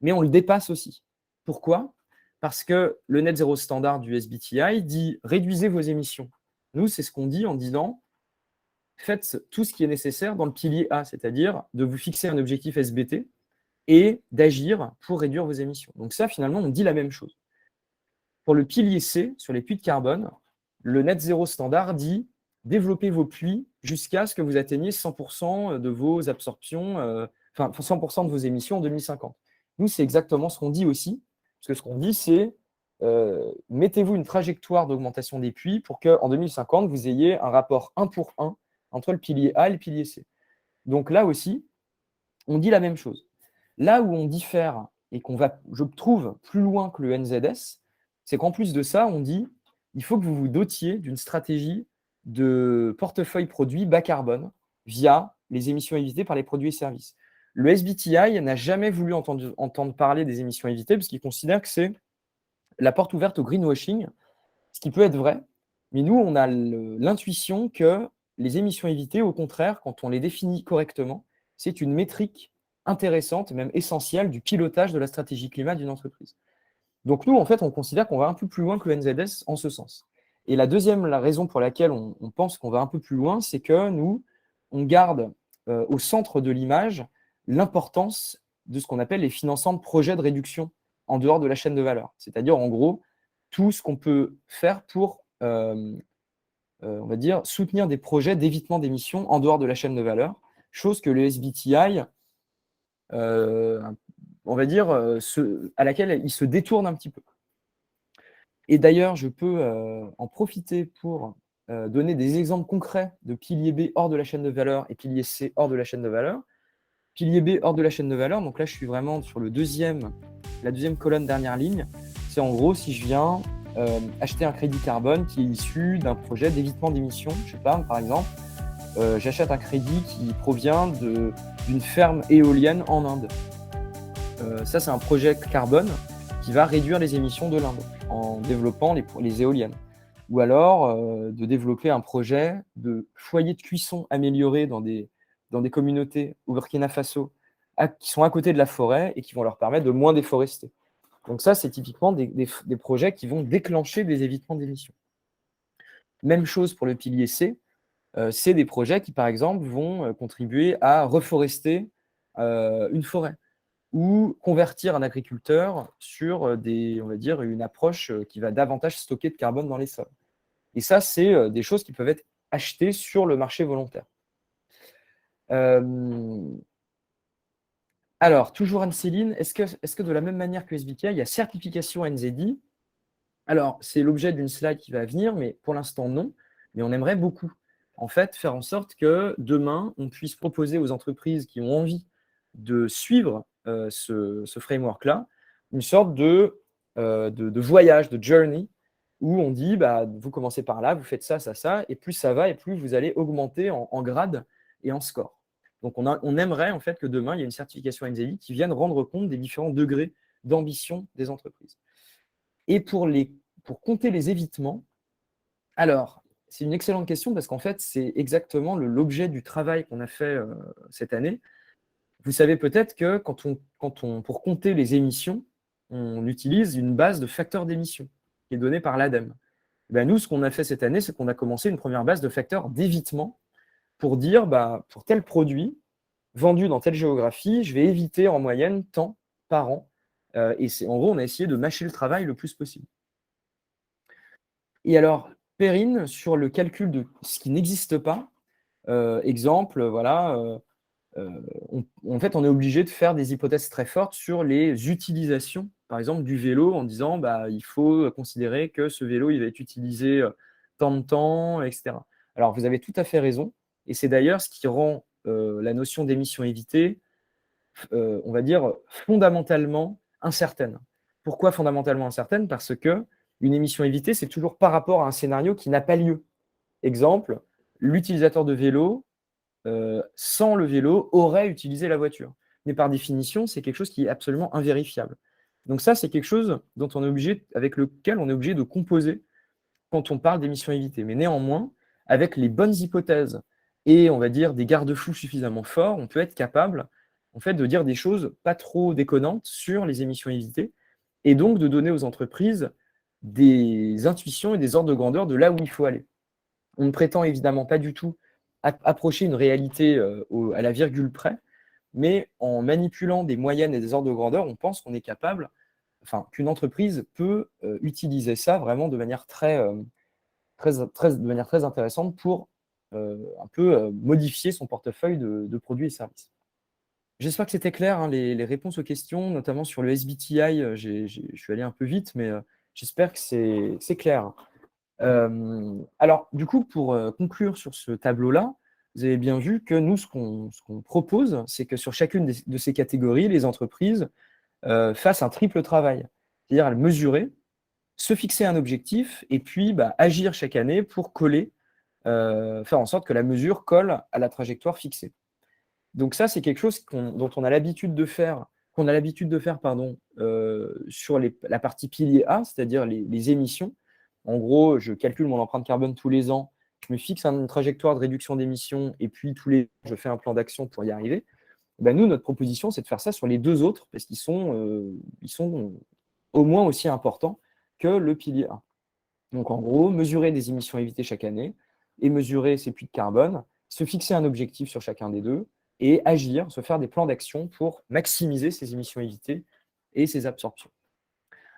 Mais on le dépasse aussi. Pourquoi ? Parce que le net zéro standard du SBTI dit « réduisez vos émissions ». Nous, c'est ce qu'on dit en disant « faites tout ce qui est nécessaire dans le pilier A », c'est-à-dire de vous fixer un objectif SBT et d'agir pour réduire vos émissions. Donc ça, finalement, on dit la même chose. Pour le pilier C, sur les puits de carbone, le net zéro standard dit développez vos puits jusqu'à ce que vous atteigniez 100% de vos absorptions, 100% de vos émissions en 2050. Nous, c'est exactement ce qu'on dit aussi, parce que ce qu'on dit, c'est mettez-vous une trajectoire d'augmentation des puits pour qu'en 2050, vous ayez un rapport 1 pour 1 entre le pilier A et le pilier C. Donc là aussi, on dit la même chose. Là où on diffère et qu'on va, je trouve, plus loin que le NZS, c'est qu'en plus de ça, on dit il faut que vous vous dotiez d'une stratégie de portefeuille produit bas carbone via les émissions évitées par les produits et services. Le SBTI n'a jamais voulu entendre parler des émissions évitées parce qu'il considère que c'est la porte ouverte au greenwashing, ce qui peut être vrai. Mais nous, on a l'intuition que les émissions évitées, au contraire, quand on les définit correctement, c'est une métrique intéressante, même essentielle, du pilotage de la stratégie climat d'une entreprise. Donc nous, en fait, on considère qu'on va un peu plus loin que le NZS en ce sens. Et la raison pour laquelle on pense qu'on va un peu plus loin, c'est que nous, on garde au centre de l'image l'importance de ce qu'on appelle les financements de projets de réduction en dehors de la chaîne de valeur. C'est-à-dire, en gros, tout ce qu'on peut faire pour, on va dire, soutenir des projets d'évitement d'émissions en dehors de la chaîne de valeur, chose que le SBTI, on va dire, à laquelle il se détourne un petit peu. Et d'ailleurs, je peux en profiter pour donner des exemples concrets de pilier B hors de la chaîne de valeur et pilier C hors de la chaîne de valeur. Pilier B hors de la chaîne de valeur, donc là, je suis vraiment sur la deuxième colonne, dernière ligne. C'est en gros si je viens acheter un crédit carbone qui est issu d'un projet d'évitement d'émissions. Je sais pas, par exemple, j'achète un crédit qui provient d'une ferme éolienne en Inde. Ça, c'est un projet carbone qui va réduire les émissions de l'Inde en développant les éoliennes. Ou alors de développer un projet de foyer de cuisson amélioré dans des communautés au Burkina Faso qui sont à côté de la forêt et qui vont leur permettre de moins déforester. Donc ça, c'est typiquement des projets qui vont déclencher des évitements d'émissions. Même chose pour le pilier C. C'est des projets qui, par exemple, vont contribuer à reforester une forêt ou convertir un agriculteur sur on va dire, une approche qui va davantage stocker de carbone dans les sols. Et ça, c'est des choses qui peuvent être achetées sur le marché volontaire. Alors, toujours Anne-Céline, est-ce que de la même manière que SBTI, il y a certification NZD? Alors, c'est l'objet d'une slide qui va venir, mais pour l'instant, non. Mais on aimerait beaucoup, en fait, faire en sorte que demain, on puisse proposer aux entreprises qui ont envie de suivre ce framework-là une sorte de voyage, de journey, où on dit, bah, vous commencez par là, vous faites ça, ça, ça, et plus ça va, et plus vous allez augmenter en grade et en score. Donc, on aimerait en fait que demain, il y ait une certification NZD qui vienne rendre compte des différents degrés d'ambition des entreprises. Et pour compter les évitements, alors, c'est une excellente question parce qu'en fait, c'est exactement l'objet du travail qu'on a fait cette année. Vous savez peut-être que pour compter les émissions, on utilise une base de facteurs d'émission qui est donnée par l'ADEME. Ben nous, ce qu'on a fait cette année, c'est qu'on a commencé une première base de facteurs d'évitement pour dire, bah, pour tel produit vendu dans telle géographie, je vais éviter en moyenne tant par an. Et en gros, on a essayé de mâcher le travail le plus possible. Et alors, Perrine, sur le calcul de ce qui n'existe pas, exemple, voilà, en fait, on est obligé de faire des hypothèses très fortes sur les utilisations, par exemple, du vélo, en disant bah, il faut considérer que ce vélo il va être utilisé tant de temps, etc. Alors, vous avez tout à fait raison, et c'est d'ailleurs ce qui rend la notion d'émission évitée, on va dire, fondamentalement incertaine. Pourquoi fondamentalement incertaine? Parce que une émission évitée, c'est toujours par rapport à un scénario qui n'a pas lieu. Exemple, l'utilisateur de vélo, sans le vélo, aurait utilisé la voiture. Mais par définition, c'est quelque chose qui est absolument invérifiable. Donc ça, c'est quelque chose avec lequel on est obligé de composer quand on parle d'émissions évitées. Mais néanmoins, avec les bonnes hypothèses et, on va dire, des garde-fous suffisamment forts, on peut être capable en fait, de dire des choses pas trop déconnantes sur les émissions évitées et donc de donner aux entreprises des intuitions et des ordres de grandeur de là où il faut aller. On ne prétend évidemment pas du tout approcher une réalité à la virgule près, mais en manipulant des moyennes et des ordres de grandeur, on pense qu'on est capable, enfin, qu'une entreprise peut utiliser ça vraiment de manière de manière très intéressante pour un peu modifier son portefeuille de produits et services. J'espère que c'était clair, hein, les réponses aux questions, notamment sur le SBTI. Je suis allé un peu vite, mais j'espère que c'est clair. Alors, du coup, pour conclure sur ce tableau-là, vous avez bien vu que nous, ce qu'on propose, c'est que sur chacune de ces catégories, les entreprises fassent un triple travail. C'est-à-dire elles mesurer, se fixer un objectif et puis bah, agir chaque année pour coller, faire en sorte que la mesure colle à la trajectoire fixée. Donc ça, c'est quelque chose dont on a l'habitude de faire, sur la partie pilier A, c'est-à-dire les émissions. En gros, je calcule mon empreinte carbone tous les ans, je me fixe une trajectoire de réduction d'émissions et puis tous les ans, je fais un plan d'action pour y arriver. Ben nous, notre proposition, c'est de faire ça sur les 2 autres, parce qu'ils sont au moins aussi importants que le pilier 1. Donc, en gros, mesurer des émissions évitées chaque année et mesurer ses puits de carbone, se fixer un objectif sur chacun des 2 et agir, se faire des plans d'action pour maximiser ces émissions évitées et ses absorptions.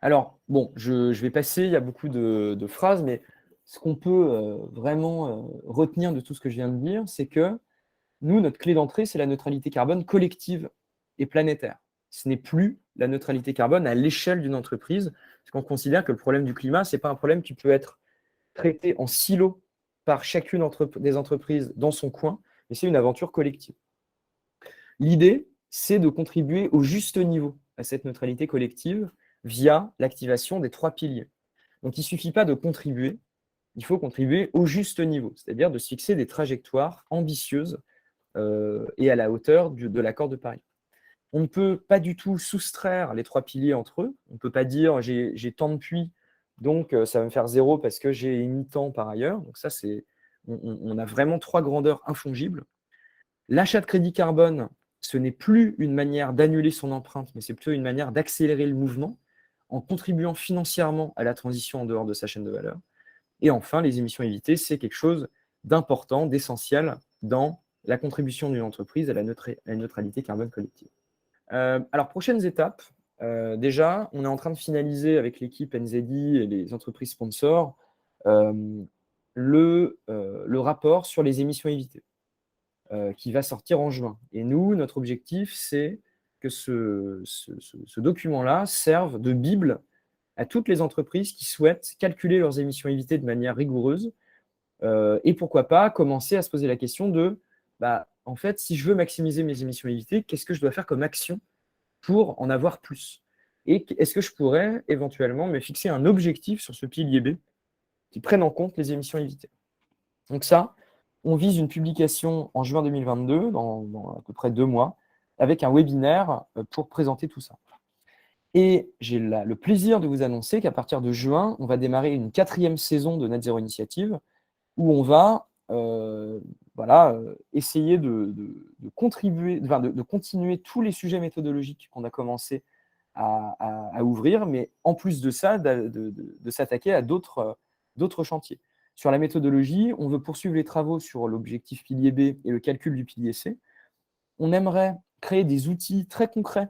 Alors, bon, je vais passer, il y a beaucoup de phrases, mais ce qu'on peut vraiment retenir de tout ce que je viens de dire, c'est que nous, notre clé d'entrée, c'est la neutralité carbone collective et planétaire. Ce n'est plus la neutralité carbone à l'échelle d'une entreprise, parce qu'on considère que le problème du climat, ce n'est pas un problème qui peut être traité en silo par chacune des entreprises dans son coin, mais c'est une aventure collective. L'idée, c'est de contribuer au juste niveau à cette neutralité collective via l'activation des 3 piliers. Donc, il ne suffit pas de contribuer, il faut contribuer au juste niveau, c'est-à-dire de se fixer des trajectoires ambitieuses et à la hauteur de l'accord de Paris. On ne peut pas du tout soustraire les 3 piliers entre eux. On ne peut pas dire j'ai tant de puits, donc ça va me faire 0 parce que j'ai émis tant par ailleurs. Donc ça, on a vraiment 3 grandeurs infongibles. L'achat de crédit carbone, ce n'est plus une manière d'annuler son empreinte, mais c'est plutôt une manière d'accélérer le mouvement en contribuant financièrement à la transition en dehors de sa chaîne de valeur. Et enfin, les émissions évitées, c'est quelque chose d'important, d'essentiel dans la contribution d'une entreprise à la neutralité carbone collective. Alors, prochaines étapes. Déjà, on est en train de finaliser avec l'équipe NZI et les entreprises sponsors le rapport sur les émissions évitées qui va sortir en juin. Et nous, notre objectif, c'est que ce document-là serve de bible à toutes les entreprises qui souhaitent calculer leurs émissions évitées de manière rigoureuse et pourquoi pas commencer à se poser la question de en fait, si je veux maximiser mes émissions évitées, qu'est-ce que je dois faire comme action pour en avoir plus? Et est-ce que je pourrais éventuellement me fixer un objectif sur ce pilier B qui prenne en compte les émissions évitées? Donc ça, on vise une publication en juin 2022, dans à peu près 2 mois, avec un webinaire pour présenter tout ça. Et j'ai le plaisir de vous annoncer qu'à partir de juin, on va démarrer une 4e saison de Net Zero Initiative où on va essayer de contribuer, de continuer tous les sujets méthodologiques qu'on a commencé à ouvrir, mais en plus de ça, de s'attaquer à d'autres chantiers. Sur la méthodologie, on veut poursuivre les travaux sur l'objectif pilier B et le calcul du pilier C. On aimerait créer des outils très concrets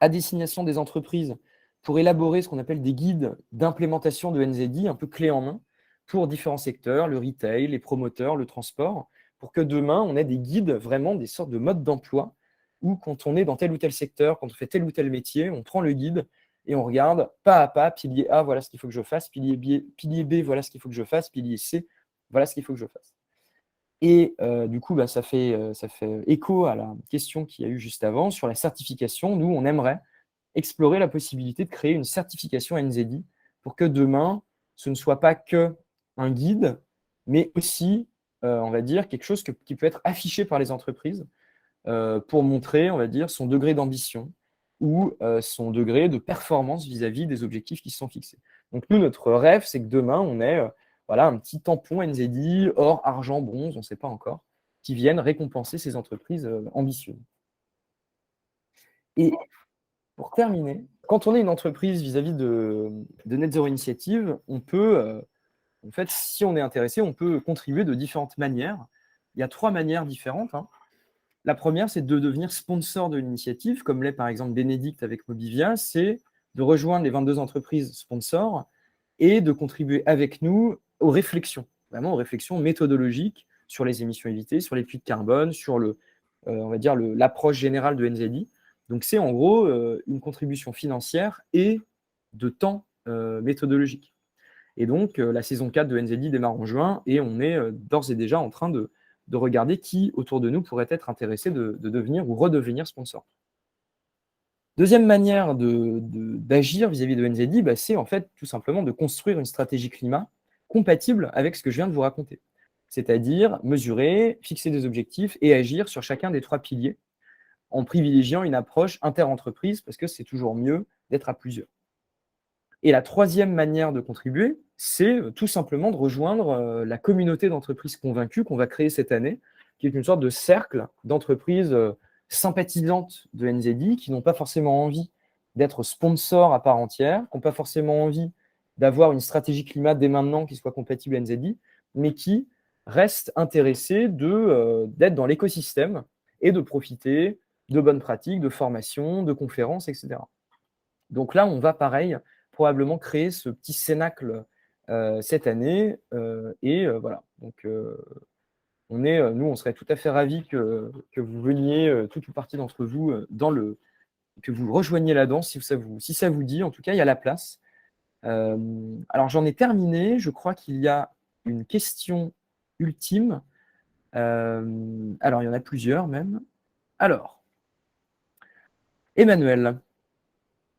à destination des entreprises pour élaborer ce qu'on appelle des guides d'implémentation de NZI, un peu clé en main, pour différents secteurs, le retail, les promoteurs, le transport, pour que demain, on ait des guides, vraiment des sortes de modes d'emploi, où quand on est dans tel ou tel secteur, quand on fait tel ou tel métier, on prend le guide et on regarde pas à pas, pilier A, voilà ce qu'il faut que je fasse, pilier B, voilà ce qu'il faut que je fasse, pilier C, voilà ce qu'il faut que je fasse. Et du coup, ça fait écho à la question qu'il y a eu juste avant sur la certification. Nous, on aimerait explorer la possibilité de créer une certification NZI pour que demain, ce ne soit pas que un guide, mais aussi, on va dire, quelque chose qui peut être affiché par les entreprises pour montrer, on va dire, son degré d'ambition ou son degré de performance vis-à-vis des objectifs qui se sont fixés. Donc nous, notre rêve, c'est que demain, on ait un petit tampon NZI, or, argent, bronze, on ne sait pas encore, qui viennent récompenser ces entreprises ambitieuses. Et pour terminer, quand on est une entreprise vis-à-vis de Net Zero Initiative, on peut, en fait, si on est intéressé, on peut contribuer de différentes manières. Il y a 3 manières différentes. La première, c'est de devenir sponsor de l'initiative, comme l'est par exemple Bénédicte avec Mobivia, c'est de rejoindre les 22 entreprises sponsors et de contribuer avec nous aux réflexions, vraiment aux réflexions méthodologiques sur les émissions évitées, sur les puits de carbone, sur on va dire l'approche générale de NZI. Donc c'est en gros une contribution financière et de temps méthodologique. Et donc la saison 4 de NZI démarre en juin et on est d'ores et déjà en train de regarder qui autour de nous pourrait être intéressé de devenir ou redevenir sponsor. Deuxième manière d'agir vis-à-vis de NZI, c'est en fait tout simplement de construire une stratégie climat compatible avec ce que je viens de vous raconter. C'est-à-dire mesurer, fixer des objectifs et agir sur chacun des 3 piliers en privilégiant une approche inter-entreprise parce que c'est toujours mieux d'être à plusieurs. Et la 3e manière de contribuer, c'est tout simplement de rejoindre la communauté d'entreprises convaincues qu'on va créer cette année, qui est une sorte de cercle d'entreprises sympathisantes de NZD, qui n'ont pas forcément envie d'être sponsors à part entière, qui n'ont pas forcément envie d'avoir une stratégie climat dès maintenant qui soit compatible NZD, mais qui restent intéressés d'être dans l'écosystème et de profiter de bonnes pratiques, de formations, de conférences, etc. Donc là, on va pareil, probablement créer ce petit cénacle cette année. Voilà. Donc, nous, on serait tout à fait ravis que vous veniez, toute ou partie d'entre vous, que vous rejoigniez la danse, si ça vous dit. En tout cas, il y a la place. Alors, j'en ai terminé. Je crois qu'il y a une question ultime. Alors, il y en a plusieurs même. Alors, Emmanuel,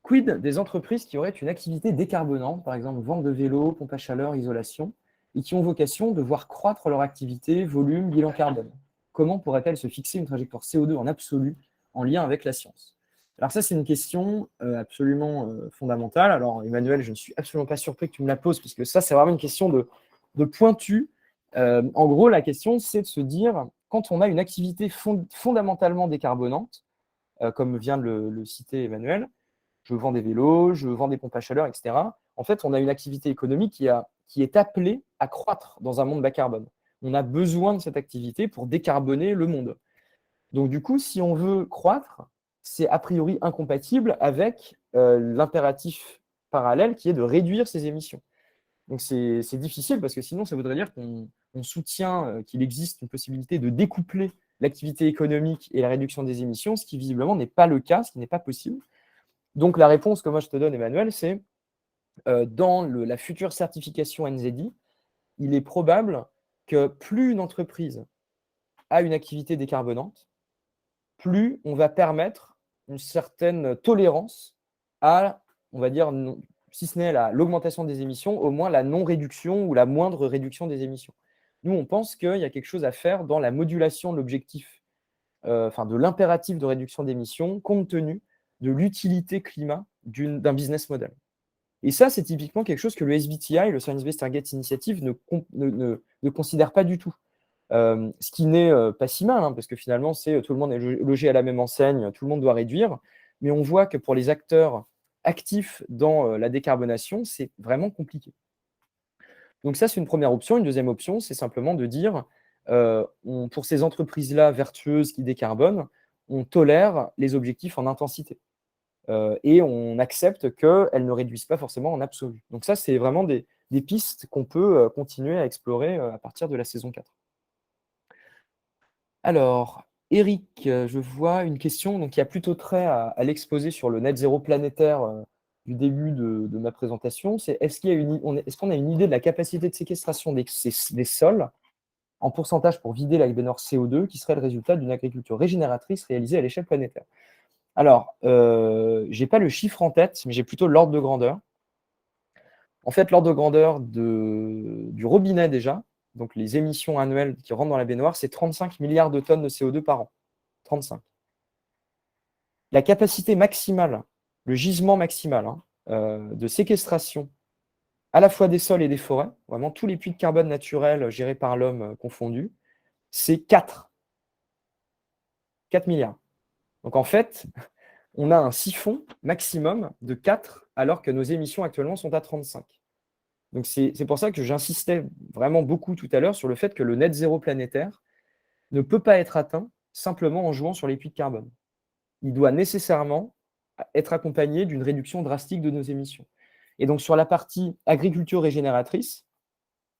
quid des entreprises qui auraient une activité décarbonante, par exemple vente de vélos, pompe à chaleur, isolation, et qui ont vocation de voir croître leur activité, volume, bilan carbone? Comment pourrait-elle se fixer une trajectoire CO2 en absolu en lien avec la science? Alors ça, c'est une question absolument fondamentale. Alors Emmanuel, je ne suis absolument pas surpris que tu me la poses, parce que ça, c'est vraiment une question de pointu. En gros, la question, c'est de se dire, quand on a une activité fondamentalement décarbonante, comme vient de le citer Emmanuel, je vends des vélos, je vends des pompes à chaleur, etc. En fait, on a une activité économique qui est appelée à croître dans un monde bas carbone. On a besoin de cette activité pour décarboner le monde. Donc du coup, si on veut croître, c'est a priori incompatible avec l'impératif parallèle qui est de réduire ses émissions. Donc c'est difficile parce que sinon, ça voudrait dire qu'on soutient qu'il existe une possibilité de découpler l'activité économique et la réduction des émissions, ce qui visiblement n'est pas le cas, ce qui n'est pas possible. Donc la réponse que moi je te donne, Emmanuel, c'est dans la future certification NZD, il est probable que plus une entreprise a une activité décarbonante, plus on va permettre une certaine tolérance à, on va dire, si ce n'est l'augmentation des émissions, au moins la non-réduction ou la moindre réduction des émissions. Nous, on pense qu'il y a quelque chose à faire dans la modulation de l'objectif, de l'impératif de réduction d'émissions, compte tenu de l'utilité climat d'un business model. Et ça, c'est typiquement quelque chose que le SBTI, le Science Based Targets Initiative, ne considère pas du tout. Ce qui n'est pas si mal, hein, parce que finalement, tout le monde est logé à la même enseigne, tout le monde doit réduire, mais on voit que pour les acteurs actifs dans la décarbonation, c'est vraiment compliqué. Donc ça, c'est une première option. Une deuxième option, c'est simplement de dire, pour ces entreprises-là vertueuses qui décarbonent, on tolère les objectifs en intensité. Et on accepte qu'elles ne réduisent pas forcément en absolu. Donc ça, c'est vraiment des pistes qu'on peut continuer à explorer à partir de la saison 4. Alors, Eric, je vois une question donc, qui a plutôt trait à l'exposé sur le net zéro planétaire du début de ma présentation. C'est est-ce qu'on a une idée de la capacité de séquestration des sols en pourcentage pour vider la baignoire CO2 qui serait le résultat d'une agriculture régénératrice réalisée à l'échelle planétaire? Alors, je n'ai pas le chiffre en tête, mais j'ai plutôt l'ordre de grandeur. En fait, l'ordre de grandeur du robinet déjà, donc les émissions annuelles qui rentrent dans la baignoire, c'est 35 milliards de tonnes de CO2 par an. 35. La capacité maximale, le gisement maximal de séquestration à la fois des sols et des forêts, vraiment tous les puits de carbone naturels gérés par l'homme confondus, c'est 4 milliards. Donc en fait, on a un siphon maximum de 4 alors que nos émissions actuellement sont à 35. Donc c'est pour ça que j'insistais vraiment beaucoup tout à l'heure sur le fait que le net zéro planétaire ne peut pas être atteint simplement en jouant sur les puits de carbone. Il doit nécessairement être accompagné d'une réduction drastique de nos émissions. Et donc sur la partie agriculture régénératrice,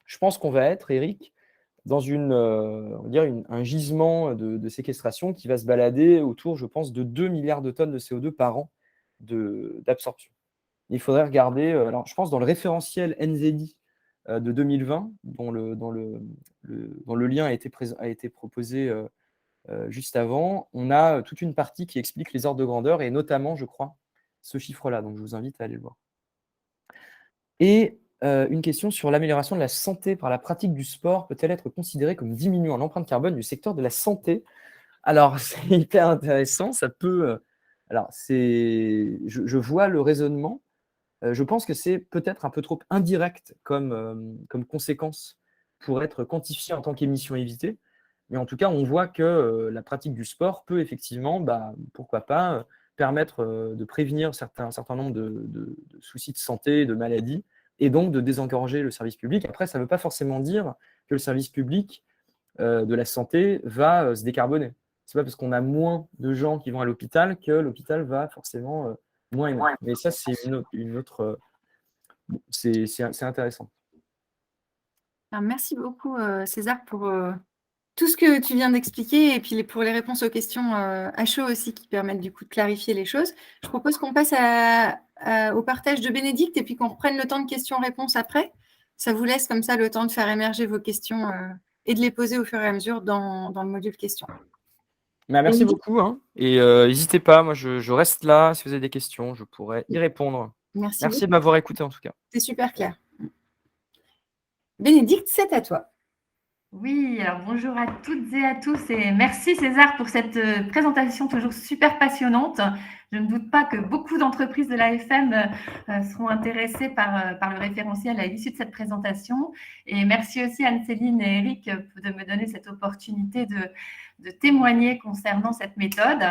je pense qu'on va être, Eric, dans un gisement de séquestration qui va se balader autour, je pense, de 2 milliards de tonnes de CO2 par an d'absorption. Il faudrait regarder, alors je pense dans le référentiel NZD de 2020, dont le lien a été proposé juste avant, on a toute une partie qui explique les ordres de grandeur et notamment, je crois, ce chiffre-là. Donc je vous invite à aller le voir. Et une question sur l'amélioration de la santé par la pratique du sport peut-elle être considérée comme diminuant l'empreinte carbone du secteur de la santé? Alors, c'est hyper intéressant. Ça peut. Je vois le raisonnement. Je pense que c'est peut-être un peu trop indirect comme conséquence pour être quantifié en tant qu'émission évitée. Mais en tout cas, on voit que la pratique du sport peut effectivement, pourquoi pas, permettre de prévenir un certain nombre de soucis de santé, de maladies, et donc de désengorger le service public. Après, ça ne veut pas forcément dire que le service public de la santé va se décarboner. Ce n'est pas parce qu'on a moins de gens qui vont à l'hôpital que l'hôpital va forcément moins émettre. Mais ça, c'est une autre c'est intéressant. Alors, merci beaucoup, César, pour tout ce que tu viens d'expliquer et puis pour les réponses aux questions à chaud aussi qui permettent du coup de clarifier les choses. Je propose qu'on passe au partage de Bénédicte et puis qu'on reprenne le temps de questions-réponses après. Ça vous laisse comme ça le temps de faire émerger vos questions et de les poser au fur et à mesure dans le module questions. Merci beaucoup. Et n'hésitez pas, moi je reste là. Si vous avez des questions, je pourrais y répondre. Merci de m'avoir écouté en tout cas. C'est super clair. Bénédicte, c'est à toi. Oui, alors bonjour à toutes et à tous et merci César pour cette présentation toujours super passionnante. Je ne doute pas que beaucoup d'entreprises de l'AFM seront intéressées par le référentiel à l'issue de cette présentation. Et merci aussi Anne-Céline et Eric de me donner cette opportunité de témoigner concernant cette méthode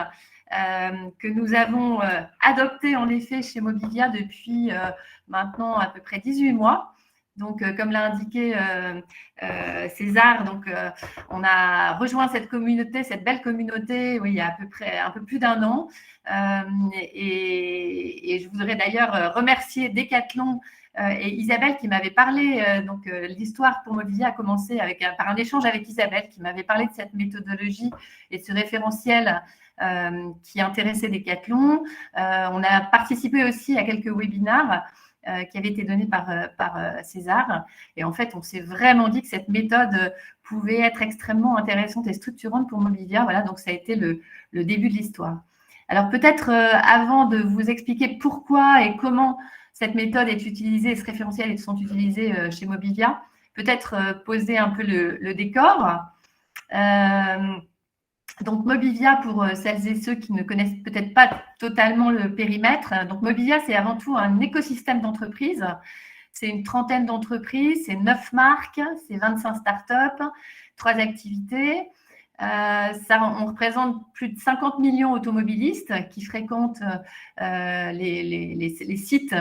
que nous avons adoptée en effet chez Mobivia depuis maintenant à peu près 18 mois. Donc, comme l'a indiqué César, on a rejoint cette communauté, cette belle communauté, il y a à peu près un peu plus d'un an. Et je voudrais d'ailleurs remercier Decathlon et Isabelle qui m'avait parlé. L'histoire pour Mobivia a commencé par un échange avec Isabelle qui m'avait parlé de cette méthodologie et de ce référentiel qui intéressait Decathlon. On a participé aussi à quelques webinars qui avait été donné par César. Et en fait, on s'est vraiment dit que cette méthode pouvait être extrêmement intéressante et structurante pour Mobivia. Voilà, donc ça a été le début de l'histoire. Alors peut-être avant de vous expliquer pourquoi et comment cette méthode est utilisée, ce référentiel sont utilisés chez Mobivia, peut-être poser un peu le décor. Donc, Mobivia, pour celles et ceux qui ne connaissent peut-être pas totalement le périmètre, donc Mobivia, c'est avant tout un écosystème d'entreprises. C'est une trentaine d'entreprises, c'est 9 marques, c'est 25 startups, 3 activités. On représente plus de 50 millions automobilistes qui fréquentent les sites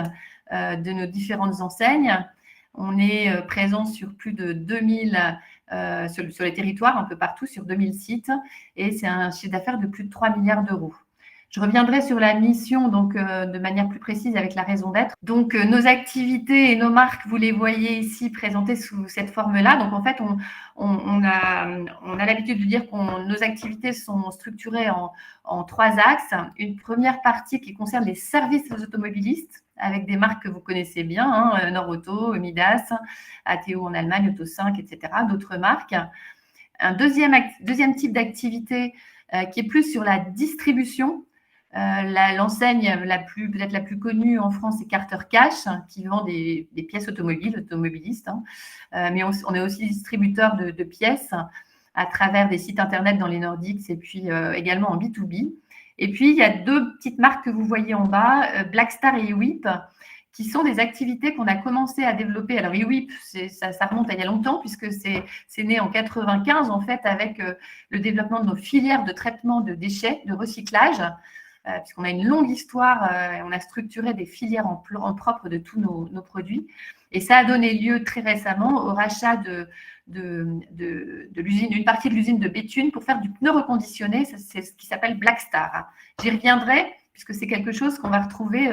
de nos différentes enseignes. On est présent sur plus de 2000 sur les territoires, un peu partout, sur 2000 sites, et c'est un chiffre d'affaires de plus de 3 milliards d'euros. Je reviendrai sur la mission de manière plus précise avec la raison d'être. Donc, nos activités et nos marques, vous les voyez ici présentées sous cette forme-là. Donc, en fait, on a l'habitude de dire que nos activités sont structurées en 3 axes. Une première partie qui concerne les services aux automobilistes, avec des marques que vous connaissez bien, Norauto, Midas, ATO en Allemagne, Auto 5, etc., d'autres marques. Un deuxième type d'activité qui est plus sur la distribution. L'enseigne peut-être la plus connue en France, c'est Carter Cash, qui vend des pièces automobilistes. Mais on est aussi distributeur de pièces à travers des sites internet dans les Nordiques et puis également en B2B. Et puis, il y a 2 petites marques que vous voyez en bas, Blackstar et eWhip, qui sont des activités qu'on a commencé à développer. Alors, eWhip, ça remonte à il y a longtemps, puisque c'est né en 95, en fait, avec le développement de nos filières de traitement de déchets, de recyclage, puisqu'on a une longue histoire, on a structuré des filières en propre de tous nos produits. Et ça a donné lieu très récemment au rachat d'une partie de l'usine de Béthune pour faire du pneu reconditionné. C'est ce qui s'appelle Blackstar. J'y reviendrai puisque c'est quelque chose qu'on va retrouver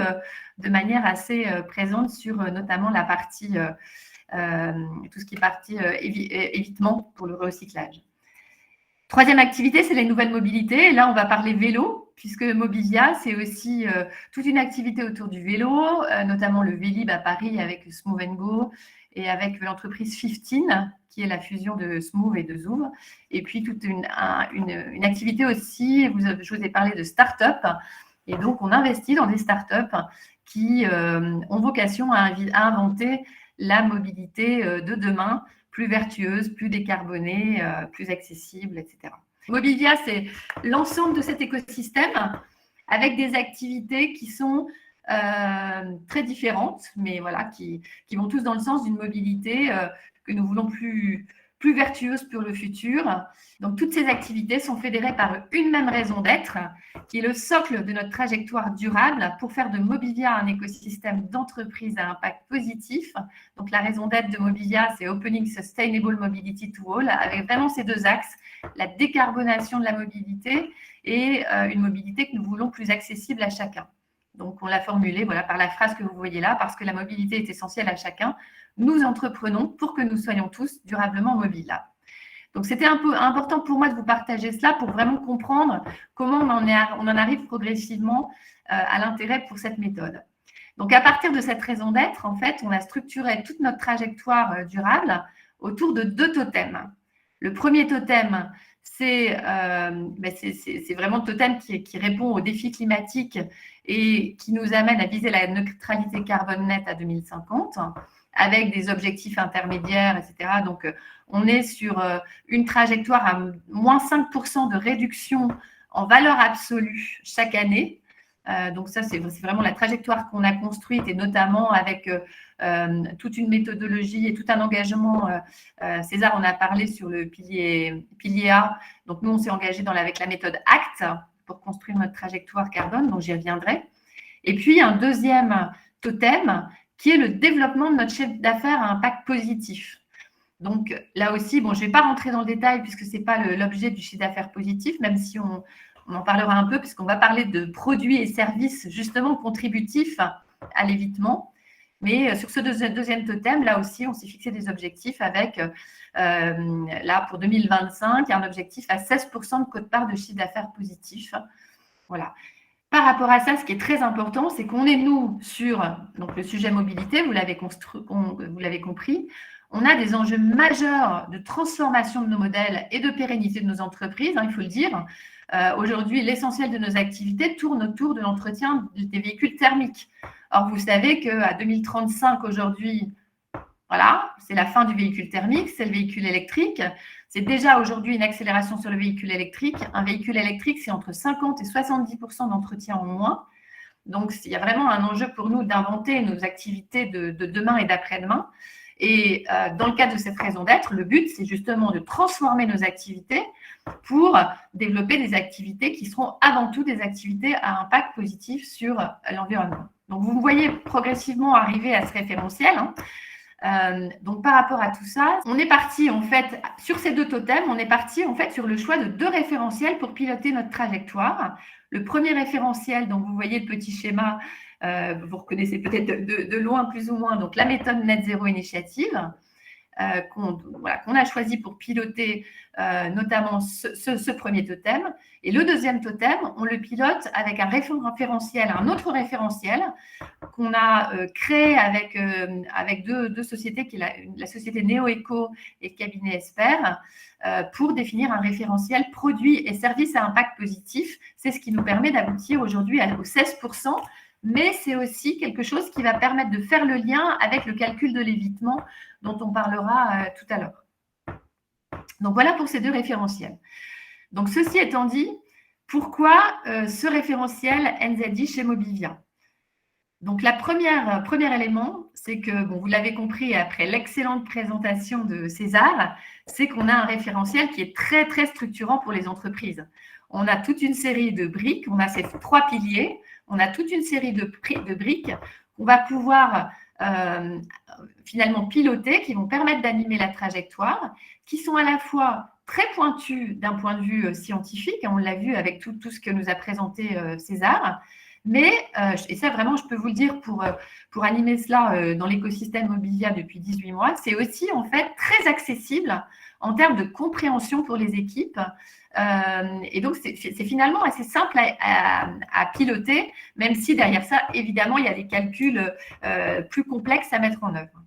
de manière assez présente sur notamment la partie, tout ce qui est partie évitement pour le recyclage. Troisième activité, c'est les nouvelles mobilités. Et là, on va parler vélo, puisque Mobivia, c'est aussi toute une activité autour du vélo, notamment le Vélib à Paris avec Smooth & Go et avec l'entreprise 15, qui est la fusion de Smooth et de Zoom. Et puis, toute une activité aussi, je vous ai parlé de start-up. Et donc, on investit dans des start-up qui ont vocation à inventer la mobilité de demain, plus vertueuse, plus décarbonée, plus accessible, etc. Mobivia, c'est l'ensemble de cet écosystème avec des activités qui sont très différentes, mais voilà, qui vont tous dans le sens d'une mobilité que nous voulons plus plus vertueuse pour le futur. Donc, toutes ces activités sont fédérées par une même raison d'être, qui est le socle de notre trajectoire durable pour faire de Mobilia un écosystème d'entreprise à impact positif. Donc, la raison d'être de Mobilia, c'est Opening Sustainable Mobility to All, avec vraiment ces deux axes, la décarbonation de la mobilité et une mobilité que nous voulons plus accessible à chacun. Donc, on l'a formulé par la phrase que vous voyez là, parce que la mobilité est essentielle à chacun. Nous entreprenons pour que nous soyons tous durablement mobiles. Donc, c'était un peu important pour moi de vous partager cela pour vraiment comprendre comment on en arrive progressivement à l'intérêt pour cette méthode. Donc, à partir de cette raison d'être, en fait, on a structuré toute notre trajectoire durable autour de 2 totems. Le premier totem, c'est vraiment le totem qui répond aux défis climatiques et qui nous amène à viser la neutralité carbone nette à 2050 avec des objectifs intermédiaires, etc. Donc, on est sur une trajectoire à moins 5% de réduction en valeur absolue chaque année. Donc, ça, c'est vraiment la trajectoire qu'on a construite et notamment avec toute une méthodologie et tout un engagement. César en a parlé sur le pilier A. Donc, nous, on s'est engagé avec la méthode ACT pour construire notre trajectoire carbone, donc j'y reviendrai. Et puis, un deuxième totem qui est le développement de notre chiffre d'affaires à impact positif. Donc, là aussi, je ne vais pas rentrer dans le détail puisque ce n'est pas l'objet du chiffre d'affaires positif, même si on en parlera un peu puisqu'on va parler de produits et services justement contributifs à l'évitement. Mais sur ce deuxième totem, là aussi, on s'est fixé des objectifs avec, là, pour 2025, un objectif à 16% de quote-part de chiffre d'affaires positif. Voilà. Par rapport à ça, ce qui est très important, c'est qu'on est, nous, sur le sujet mobilité, vous l'avez compris, on a des enjeux majeurs de transformation de nos modèles et de pérennité de nos entreprises, il faut le dire. Aujourd'hui, l'essentiel de nos activités tourne autour de l'entretien des véhicules thermiques. Or, vous savez qu'à 2035, aujourd'hui, voilà, c'est la fin du véhicule thermique, c'est le véhicule électrique. C'est déjà aujourd'hui une accélération sur le véhicule électrique. Un véhicule électrique, c'est entre 50 et 70% d'entretien en moins. Donc, il y a vraiment un enjeu pour nous d'inventer nos activités de demain et d'après-demain. Et dans le cadre de cette raison d'être, le but, c'est justement de transformer nos activités pour développer des activités qui seront avant tout des activités à impact positif sur l'environnement. Donc, vous me voyez progressivement arriver à ce référentiel. Donc, par rapport à tout ça, on est parti en fait, sur ces 2 totems, on est parti en fait sur le choix de 2 référentiels pour piloter notre trajectoire. Le premier référentiel, donc vous voyez le petit schéma, vous reconnaissez peut-être de loin plus ou moins, donc la méthode Net Zero Initiative, qu'on a choisi pour piloter notamment ce premier totem. Et le deuxième totem, on le pilote avec un référentiel, un autre référentiel qu'on a créé avec deux sociétés, qui est la société NeoEco et le cabinet Expert, pour définir un référentiel produits et services à impact positif. C'est ce qui nous permet d'aboutir aujourd'hui aux 16%, mais c'est aussi quelque chose qui va permettre de faire le lien avec le calcul de l'évitement dont on parlera tout à l'heure. Donc, voilà pour ces 2 référentiels. Donc, ceci étant dit, pourquoi ce référentiel NZI chez Mobivia? Donc, premier élément, c'est que, vous l'avez compris après l'excellente présentation de César, c'est qu'on a un référentiel qui est très, très structurant pour les entreprises. On a toute une série de briques, on a ces 3 piliers, on a toute une série de briques qu'on va pouvoir finalement piloter, qui vont permettre d'animer la trajectoire, qui sont à la fois très pointues d'un point de vue scientifique, on l'a vu avec tout ce que nous a présenté César, mais, et ça vraiment je peux vous le dire pour animer cela dans l'écosystème Mobilia depuis 18 mois, c'est aussi en fait très accessible en termes de compréhension pour les équipes. Et donc, c'est finalement assez simple à piloter, même si derrière ça, évidemment, il y a des calculs plus complexes à mettre en œuvre.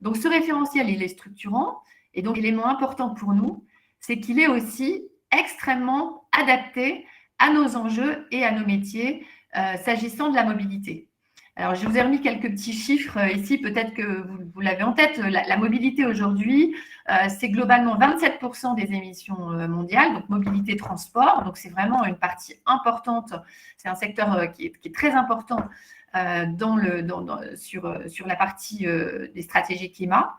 Donc, ce référentiel, il est structurant. Et donc, l'élément important pour nous, c'est qu'il est aussi extrêmement adapté à nos enjeux et à nos métiers s'agissant de la mobilité. Alors, je vous ai remis quelques petits chiffres ici, peut-être que vous l'avez en tête. La mobilité aujourd'hui, c'est globalement 27% des émissions mondiales, donc mobilité transport. Donc, c'est vraiment une partie importante. C'est un secteur qui est très important sur la partie des stratégies climat.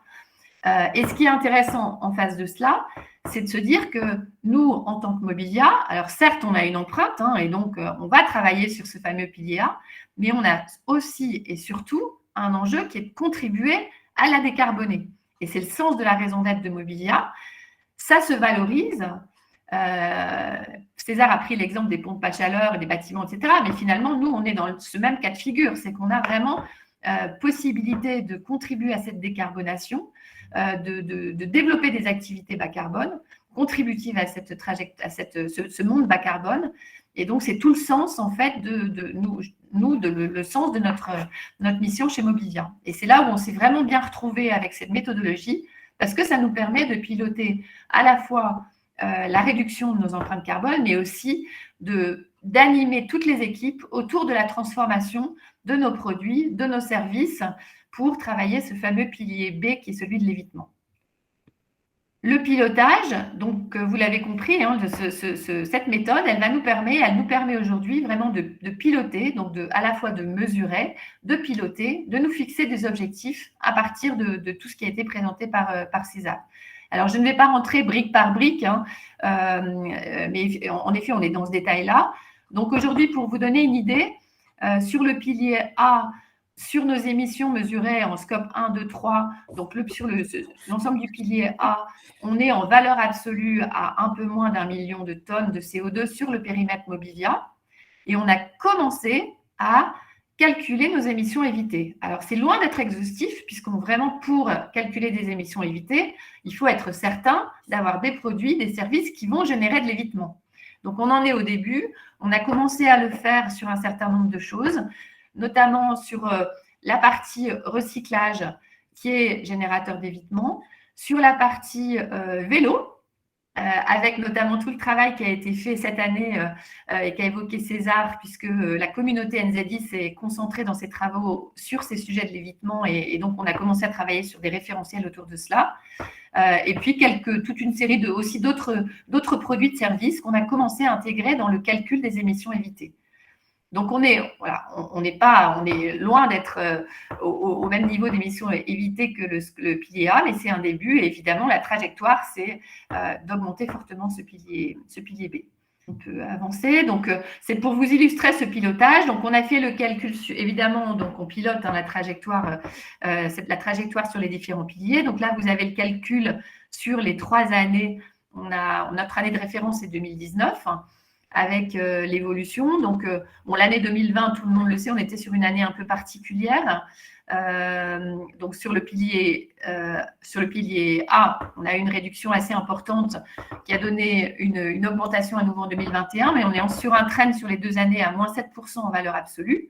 Et ce qui est intéressant en face de cela, c'est de se dire que nous, en tant que Mobilia, alors certes, on a une empreinte, et donc on va travailler sur ce fameux pilier A, mais on a aussi et surtout un enjeu qui est de contribuer à la décarboner. Et c'est le sens de la raison d'être de Mobilia. Ça se valorise. César a pris l'exemple des pompes à chaleur, des bâtiments, etc. Mais finalement, nous, on est dans ce même cas de figure. C'est qu'on a vraiment possibilité de contribuer à cette décarbonation, de développer des activités bas carbone, contributives à ce monde bas carbone. Et donc, c'est tout le sens, en fait, le sens de notre mission chez Mobilia. Et c'est là où on s'est vraiment bien retrouvé avec cette méthodologie, parce que ça nous permet de piloter à la fois la réduction de nos empreintes carbone, mais aussi d'animer toutes les équipes autour de la transformation de nos produits, de nos services, pour travailler ce fameux pilier B qui est celui de l'évitement. Le pilotage, donc vous l'avez compris, cette méthode, elle nous permet aujourd'hui vraiment de piloter, donc à la fois de mesurer, de piloter, de nous fixer des objectifs à partir de tout ce qui a été présenté par César. Alors, je ne vais pas rentrer brique par brique, mais en effet, on est dans ce détail-là. Donc, aujourd'hui, pour vous donner une idée, sur le pilier A, sur nos émissions mesurées en scope 1, 2, 3, donc sur l'ensemble du pilier A, on est en valeur absolue à un peu moins d'1 million de tonnes de CO2 sur le périmètre Mobilia. Et on a commencé à calculer nos émissions évitées. Alors, c'est loin d'être exhaustif, puisqu'on vraiment, pour calculer des émissions évitées, il faut être certain d'avoir des produits, des services qui vont générer de l'évitement. Donc, on en est au début. On a commencé à le faire sur un certain nombre de choses, notamment sur la partie recyclage, qui est générateur d'évitement, sur la partie vélo, avec notamment tout le travail qui a été fait cette année et qu'a évoqué César, puisque la communauté NZI s'est concentrée dans ses travaux sur ces sujets de l'évitement, et donc on a commencé à travailler sur des référentiels autour de cela. Et puis toute une série d'autres produits de services qu'on a commencé à intégrer dans le calcul des émissions évitées. Donc, on est loin d'être au même niveau d'émissions évitées que le pilier A, mais c'est un début. Et évidemment, la trajectoire, c'est d'augmenter fortement ce pilier B. On peut avancer. Donc, c'est pour vous illustrer ce pilotage. Donc, on a fait le calcul, évidemment, donc on pilote la trajectoire sur les différents piliers. Donc là, vous avez le calcul sur les 3 années. Notre année de référence est 2019. Avec l'évolution. Donc, l'année 2020, tout le monde le sait, on était sur une année un peu particulière. Donc, sur le pilier A, on a eu une réduction assez importante qui a donné une augmentation à nouveau en 2021, mais on est sur un trend sur les 2 années à moins 7% en valeur absolue.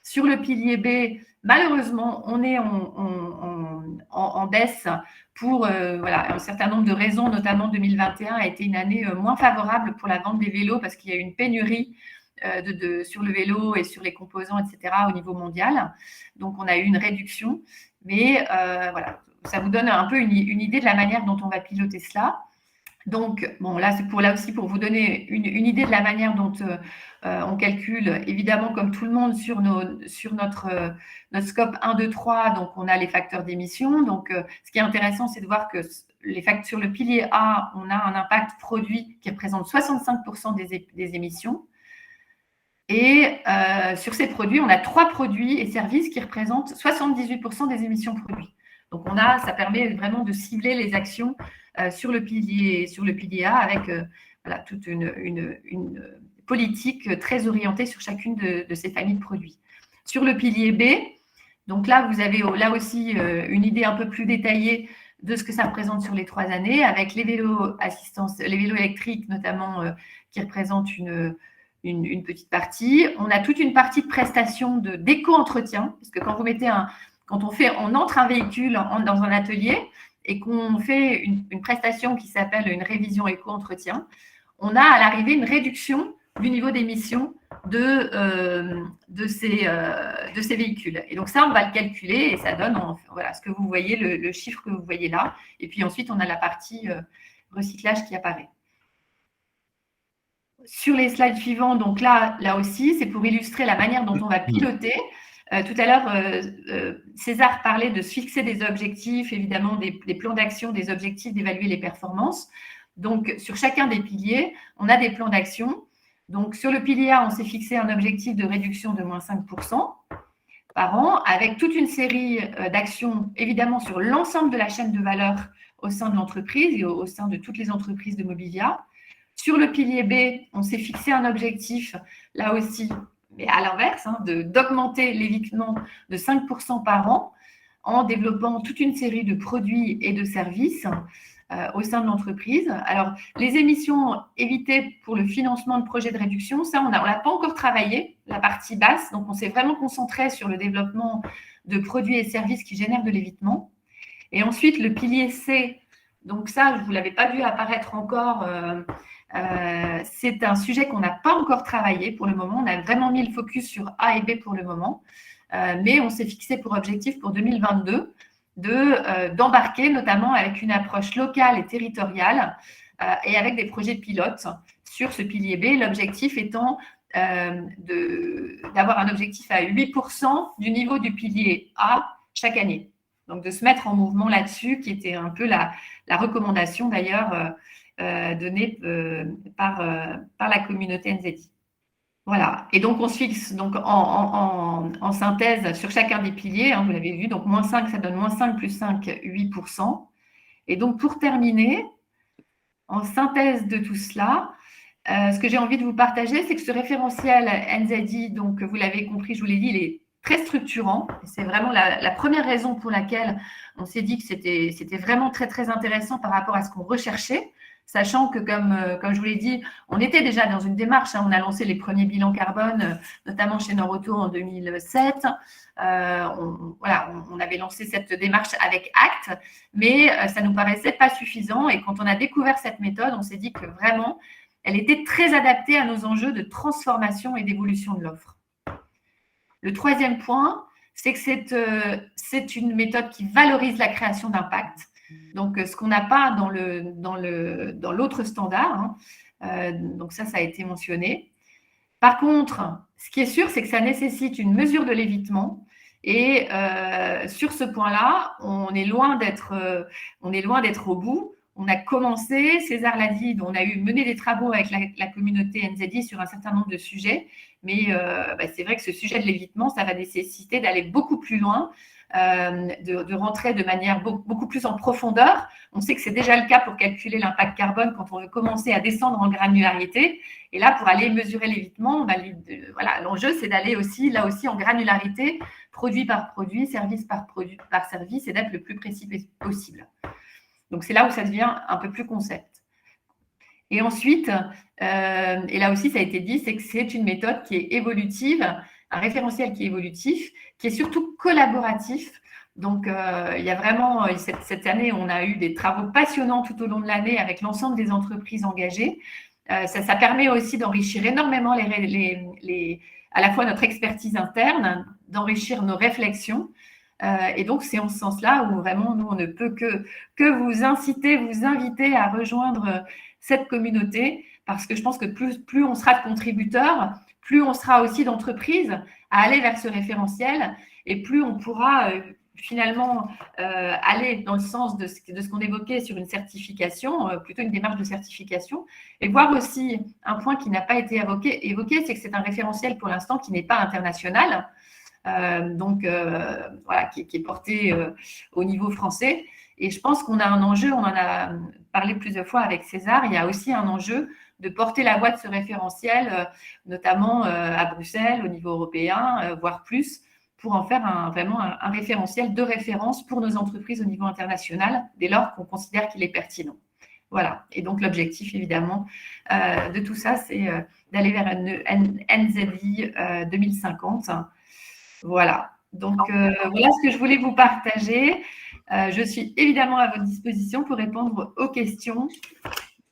Sur le pilier B, malheureusement, on est en baisse pour un certain nombre de raisons, notamment 2021 a été une année moins favorable pour la vente des vélos parce qu'il y a eu une pénurie sur le vélo et sur les composants, etc. au niveau mondial. Donc, on a eu une réduction. Mais ça vous donne un peu une idée de la manière dont on va piloter cela. Donc, là, c'est là aussi pour vous donner une idée de la manière dont on calcule, évidemment, comme tout le monde, sur notre scope 1, 2, 3. Donc, on a les facteurs d'émission. Donc, ce qui est intéressant, c'est de voir que sur le pilier A, on a un impact produit qui représente 65% des émissions. Et sur ces produits, on a 3 produits et services qui représentent 78% des émissions produits. Donc, ça permet vraiment de cibler les actions sur le pilier A avec toute une politique très orientée sur chacune de ces familles de produits. Sur le pilier B, donc là, vous avez là aussi une idée un peu plus détaillée de ce que ça représente sur les 3 années, avec les vélos électriques notamment qui représentent une petite partie. On a toute une partie de prestations d'éco-entretien, parce que quand on entre un véhicule dans un atelier et qu'on fait une prestation qui s'appelle une révision éco-entretien, on a à l'arrivée une réduction du niveau d'émission de ces véhicules. Et donc ça, on va le calculer et ça donne ce que vous voyez, le chiffre que vous voyez là. Et puis ensuite, on a la partie recyclage qui apparaît. Sur les slides suivants, donc là aussi, c'est pour illustrer la manière dont on va piloter. Tout à l'heure, César parlait de se fixer des objectifs, évidemment des plans d'action, des objectifs, d'évaluer les performances. Donc, sur chacun des piliers, on a des plans d'action. Donc, sur le pilier A, on s'est fixé un objectif de réduction de moins 5% par an, avec toute une série d'actions, évidemment, sur l'ensemble de la chaîne de valeur au sein de l'entreprise et au sein de toutes les entreprises de Mobilia. Sur le pilier B, on s'est fixé un objectif, là aussi, mais à l'inverse, d'augmenter l'évitement de 5% par an en développant toute une série de produits et de services au sein de l'entreprise. Alors, les émissions évitées pour le financement de projets de réduction, ça, on l'a pas encore travaillé, la partie basse. Donc, on s'est vraiment concentré sur le développement de produits et services qui génèrent de l'évitement. Et ensuite, le pilier C, donc ça, je ne vous l'avais pas vu apparaître encore. C'est un sujet qu'on n'a pas encore travaillé pour le moment. On a vraiment mis le focus sur A et B pour le moment. Mais on s'est fixé pour objectif pour 2022 d'embarquer notamment avec une approche locale et territoriale et avec des projets pilotes sur ce pilier B. L'objectif étant d'avoir un objectif à 8% du niveau du pilier A chaque année. Donc, de se mettre en mouvement là-dessus, qui était un peu la recommandation d'ailleurs donnée par la communauté NZI. Voilà. Et donc, on se fixe donc, en synthèse sur chacun des piliers, vous l'avez vu, donc moins 5, ça donne moins 5 plus 5, 8%. Et donc, pour terminer, en synthèse de tout cela, ce que j'ai envie de vous partager, c'est que ce référentiel NZI, donc vous l'avez compris, je vous l'ai dit, il est très structurant. C'est vraiment la première raison pour laquelle on s'est dit que c'était vraiment très, très intéressant par rapport à ce qu'on recherchait, sachant que, comme je vous l'ai dit, on était déjà dans une démarche. On a lancé les premiers bilans carbone, notamment chez Noroto en 2007. On avait lancé cette démarche avec ACT, mais ça ne nous paraissait pas suffisant. Et quand on a découvert cette méthode, on s'est dit que vraiment, elle était très adaptée à nos enjeux de transformation et d'évolution de l'offre. Le troisième point, c'est que c'est une méthode qui valorise la création d'impact. Donc, ce qu'on n'a pas dans l'autre standard. Donc, ça a été mentionné. Par contre, ce qui est sûr, c'est que ça nécessite une mesure de l'évitement. Et sur ce point-là, on est loin d'être au bout. On a commencé, César l'a dit, on a mené des travaux avec la communauté NZI sur un certain nombre de sujets, mais c'est vrai que ce sujet de l'évitement, ça va nécessiter d'aller beaucoup plus loin, de rentrer de manière beaucoup plus en profondeur. On sait que c'est déjà le cas pour calculer l'impact carbone quand on veut commencer à descendre en granularité. Et là, pour aller mesurer l'évitement, l'enjeu, c'est d'aller aussi, là aussi, en granularité, produit par produit, service par service, et d'être le plus précis possible. Donc, c'est là où ça devient un peu plus concept. Et ensuite, et là aussi, ça a été dit, c'est que c'est une méthode qui est évolutive, un référentiel qui est évolutif, qui est surtout collaboratif. Donc, il y a vraiment, cette année, on a eu des travaux passionnants tout au long de l'année avec l'ensemble des entreprises engagées. Ça permet aussi d'enrichir énormément à la fois notre expertise interne, d'enrichir nos réflexions. Et donc, c'est en ce sens-là où vraiment, nous, on ne peut que vous inciter, vous inviter à rejoindre cette communauté, parce que je pense que plus on sera de contributeurs, plus on sera aussi d'entreprises à aller vers ce référentiel, et plus on pourra finalement aller dans le sens de ce qu'on évoquait sur une certification, plutôt une démarche de certification, et voir aussi un point qui n'a pas été évoqué, c'est que c'est un référentiel pour l'instant qui n'est pas international, qui est porté au niveau français. Et je pense qu'on a un enjeu, on en a parlé plusieurs fois avec César, il y a aussi un enjeu de porter la voix de ce référentiel, notamment à Bruxelles, au niveau européen, voire plus, pour en faire vraiment un référentiel de référence pour nos entreprises au niveau international, dès lors qu'on considère qu'il est pertinent. Voilà. Et donc, l'objectif, évidemment, de tout ça, c'est d'aller vers une NZI 2050. Voilà. Donc, voilà ce que je voulais vous partager. Je suis évidemment à votre disposition pour répondre aux questions.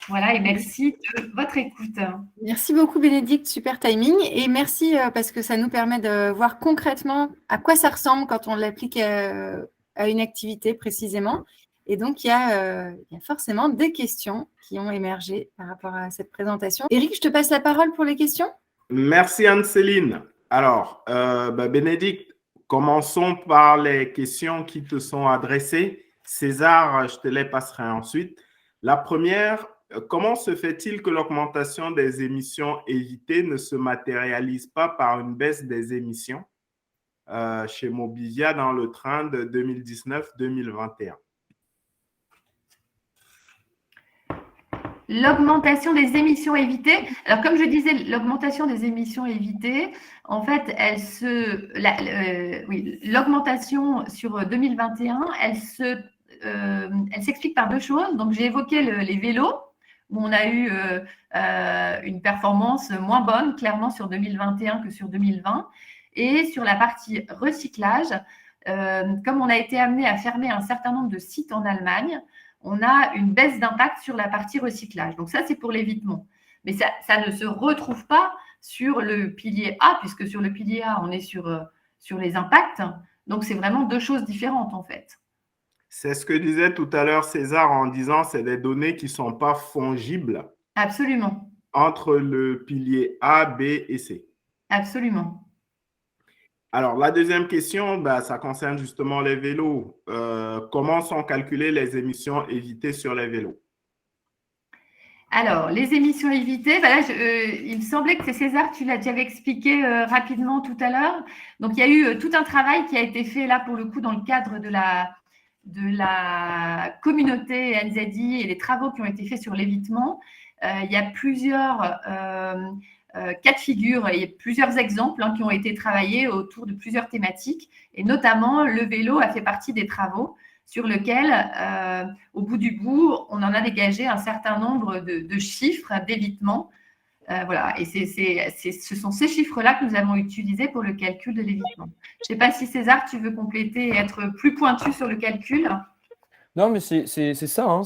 Voilà, et merci de votre écoute. Merci beaucoup, Bénédicte, super timing. Et merci parce que ça nous permet de voir concrètement à quoi ça ressemble quand on l'applique à une activité précisément. Et donc, il y a forcément des questions qui ont émergé par rapport à cette présentation. Éric, je te passe la parole pour les questions. Merci Anne-Céline. Alors, Bénédicte, Commençons par les questions qui te sont adressées. César, je te les passerai ensuite. La première, comment se fait-il que l'augmentation des émissions évitées ne se matérialise pas par une baisse des émissions chez Mobivia dans le train de 2019-2021? L'augmentation des émissions évitées. Alors, comme je disais, l'augmentation des émissions évitées, en fait, l'augmentation sur 2021, elle s'explique par deux choses. Donc, j'ai évoqué les vélos, où on a eu une performance moins bonne, clairement, sur 2021 que sur 2020. Et sur la partie recyclage, comme on a été amené à fermer un certain nombre de sites en Allemagne, on a une baisse d'impact sur la partie recyclage. Donc ça, c'est pour l'évitement. Mais ça ne se retrouve pas sur le pilier A, puisque sur le pilier A, on est sur les impacts. Donc, c'est vraiment deux choses différentes, en fait. C'est ce que disait tout à l'heure César en disant c'est des données qui ne sont pas fongibles. Absolument. Entre le pilier A, B et C. Absolument. Alors, la deuxième question, ça concerne justement les vélos. Comment sont calculées les émissions évitées sur les vélos? Alors, les émissions évitées, il me semblait que c'est César, tu avais expliqué rapidement tout à l'heure. Donc, il y a eu tout un travail qui a été fait là, pour le coup, dans le cadre de la communauté NZI et les travaux qui ont été faits sur l'évitement. Il y a plusieurs cas de figure et plusieurs exemples qui ont été travaillés autour de plusieurs thématiques. Et notamment, le vélo a fait partie des travaux sur lequel, au bout du bout, on en a dégagé un certain nombre de chiffres d'évitement. Voilà, et ce sont ces chiffres-là que nous avons utilisés pour le calcul de l'évitement. Je ne sais pas si César, tu veux compléter et être plus pointu sur le calcul. Non, mais c'est ça. Hein,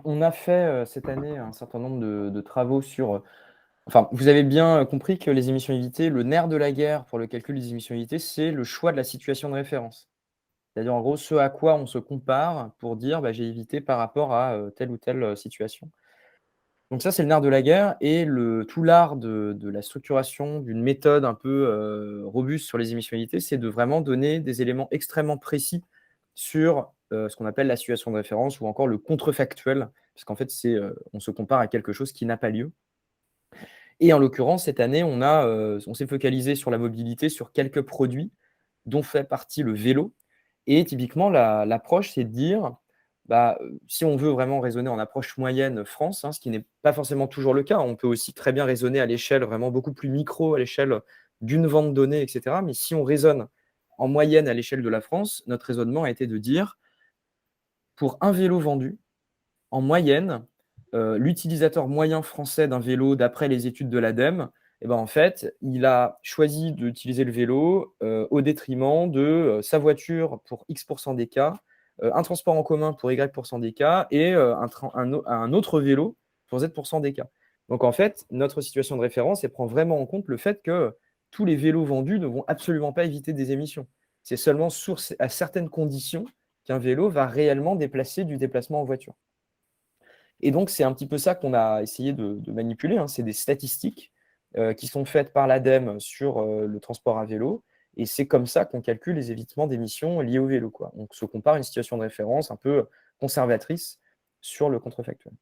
on a fait cette année un certain nombre de travaux sur. Enfin, vous avez bien compris que les émissions évitées, le nerf de la guerre pour le calcul des émissions évitées, c'est le choix de la situation de référence. C'est-à-dire, en gros, ce à quoi on se compare pour dire j'ai évité par rapport à telle ou telle situation. Donc ça, c'est le nerf de la guerre et tout l'art de la structuration d'une méthode un peu robuste sur les émissions évitées, c'est de vraiment donner des éléments extrêmement précis sur ce qu'on appelle la situation de référence ou encore le contrefactuel, parce qu'en fait, on se compare à quelque chose qui n'a pas lieu. Et en l'occurrence, cette année, on s'est focalisé sur la mobilité, sur quelques produits dont fait partie le vélo. Et typiquement, l'approche, c'est de dire, si on veut vraiment raisonner en approche moyenne France, ce qui n'est pas forcément toujours le cas, on peut aussi très bien raisonner à l'échelle vraiment beaucoup plus micro, à l'échelle d'une vente donnée, etc. Mais si on raisonne en moyenne à l'échelle de la France, notre raisonnement a été de dire, pour un vélo vendu, en moyenne, l'utilisateur moyen français d'un vélo, d'après les études de l'ADEME, en fait, il a choisi d'utiliser le vélo au détriment de sa voiture pour X% des cas, un transport en commun pour Y% des cas et un autre vélo pour Z% des cas. Donc, en fait, notre situation de référence, elle prend vraiment en compte le fait que tous les vélos vendus ne vont absolument pas éviter des émissions. C'est seulement à certaines conditions qu'un vélo va réellement déplacer du déplacement en voiture. Et donc, c'est un petit peu ça qu'on a essayé de manipuler. C'est des statistiques qui sont faites par l'ADEME sur le transport à vélo. Et c'est comme ça qu'on calcule les évitements d'émissions liés au vélo. Donc, se compare une situation de référence un peu conservatrice sur le contrefactuel.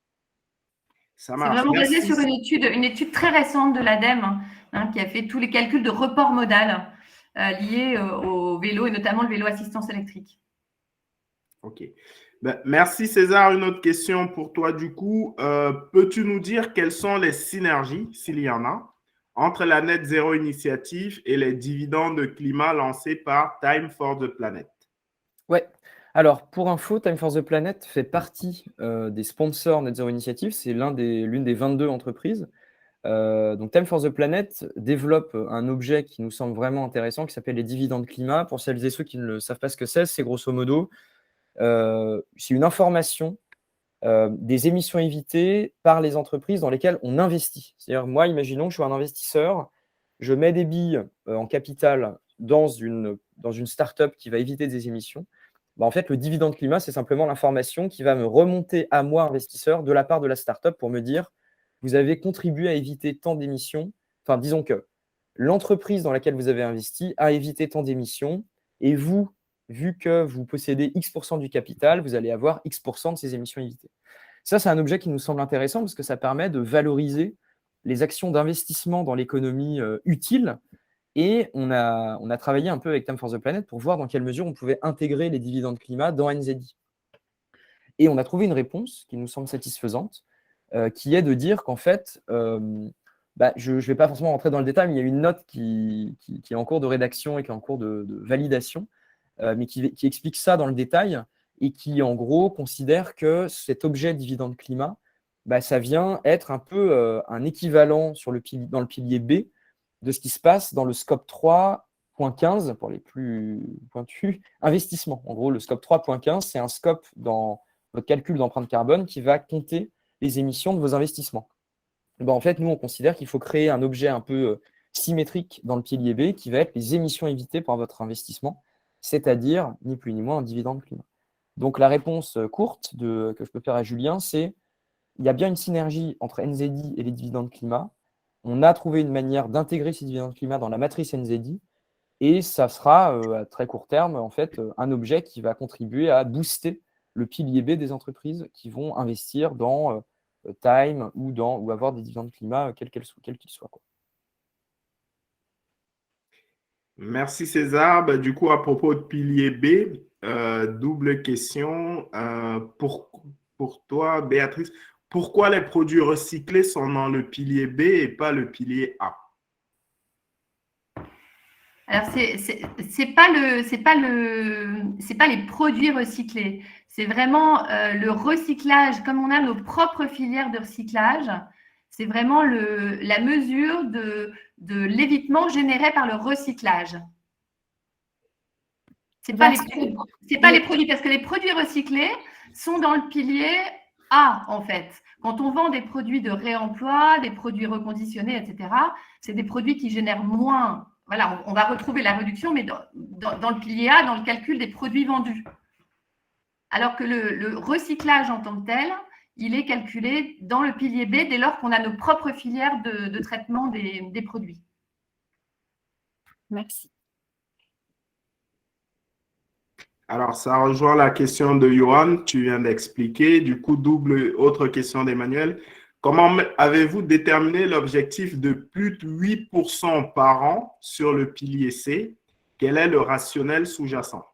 Ça marche. C'est vraiment basé sur une étude très récente de l'ADEME qui a fait tous les calculs de report modal liés au vélo et notamment le vélo assistance électrique. OK. Merci César. Une autre question pour toi du coup. Peux-tu nous dire quelles sont les synergies, s'il y en a, entre la Net Zero Initiative et les dividendes de climat lancés par Time for the Planet? Ouais. Alors, pour info, Time for the Planet fait partie des sponsors Net Zero Initiative. C'est l'une des 22 entreprises. Donc, Time for the Planet développe un objet qui nous semble vraiment intéressant qui s'appelle les dividendes climat. Pour celles et ceux qui ne savent pas ce que c'est grosso modo, c'est une information des émissions évitées par les entreprises dans lesquelles on investit. C'est-à-dire, moi, imaginons que je suis un investisseur, je mets des billes en capital dans une start-up qui va éviter des émissions. En fait, le dividende climat, c'est simplement l'information qui va me remonter à moi, investisseur, de la part de la start-up pour me dire vous avez contribué à éviter tant d'émissions. Enfin, disons que l'entreprise dans laquelle vous avez investi a évité tant d'émissions Et vous, vu que vous possédez X% du capital, vous allez avoir X% de ces émissions évitées. Ça, c'est un objet qui nous semble intéressant parce que ça permet de valoriser les actions d'investissement dans l'économie utiles. Et on a travaillé un peu avec Time for the Planet pour voir dans quelle mesure on pouvait intégrer les dividendes climat dans NZI. Et on a trouvé une réponse qui nous semble satisfaisante, qui est de dire qu'en fait, je ne vais pas forcément rentrer dans le détail, mais il y a une note qui est en cours de rédaction et qui est en cours de validation, mais qui explique ça dans le détail et qui, en gros, considère que cet objet dividende climat, ça vient être un peu un équivalent dans le pilier B de ce qui se passe dans le scope 3.15, pour les plus pointus, investissement. En gros, le scope 3.15, c'est un scope dans votre calcul d'empreinte carbone qui va compter les émissions de vos investissements. En fait, nous, on considère qu'il faut créer un objet un peu symétrique dans le pilier B qui va être les émissions évitées par votre investissement, c'est-à-dire, ni plus ni moins, un dividende climat. Donc, la réponse courte que je peux faire à Julien, c'est il y a bien une synergie entre NZI et les dividendes climat. On a trouvé une manière d'intégrer ces dividendes climat dans la matrice NZI et ça sera, à très court terme, en fait, un objet qui va contribuer à booster le pilier B des entreprises qui vont investir dans Time ou avoir des dividendes climat, quels qu'ils soient. Merci César. Du coup, à propos de pilier B, double question. Pour toi, Béatrice, pourquoi les produits recyclés sont dans le pilier B et pas le pilier A? Alors, c'est pas les produits recyclés. C'est vraiment le recyclage, comme on a nos propres filières de recyclage. C'est vraiment la mesure de l'évitement généré par le recyclage. C'est pas les produits, parce que les produits recyclés sont dans le pilier A, en fait. Quand on vend des produits de réemploi, des produits reconditionnés, etc., c'est des produits qui génèrent moins. Voilà, on va retrouver la réduction, mais dans le pilier A, dans le calcul des produits vendus. Alors que le recyclage en tant que tel, il est calculé dans le pilier B dès lors qu'on a nos propres filières de traitement des produits. Merci. Alors, ça rejoint la question de Johan, tu viens d'expliquer. Du coup, autre question d'Emmanuel. Comment avez-vous déterminé l'objectif de plus de 8% par an sur le pilier C? Quel est le rationnel sous-jacent?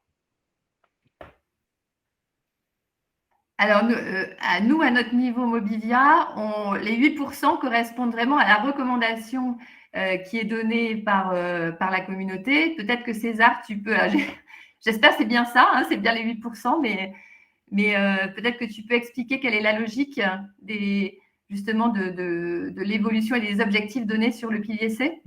Alors, à notre niveau Mobivia, les 8% correspondent vraiment à la recommandation qui est donnée par la communauté. Peut-être que César, tu peux… J'espère que c'est bien ça, hein, c'est bien les 8%, mais peut-être que tu peux expliquer quelle est la logique justement de l'évolution et des objectifs donnés sur le pilier C.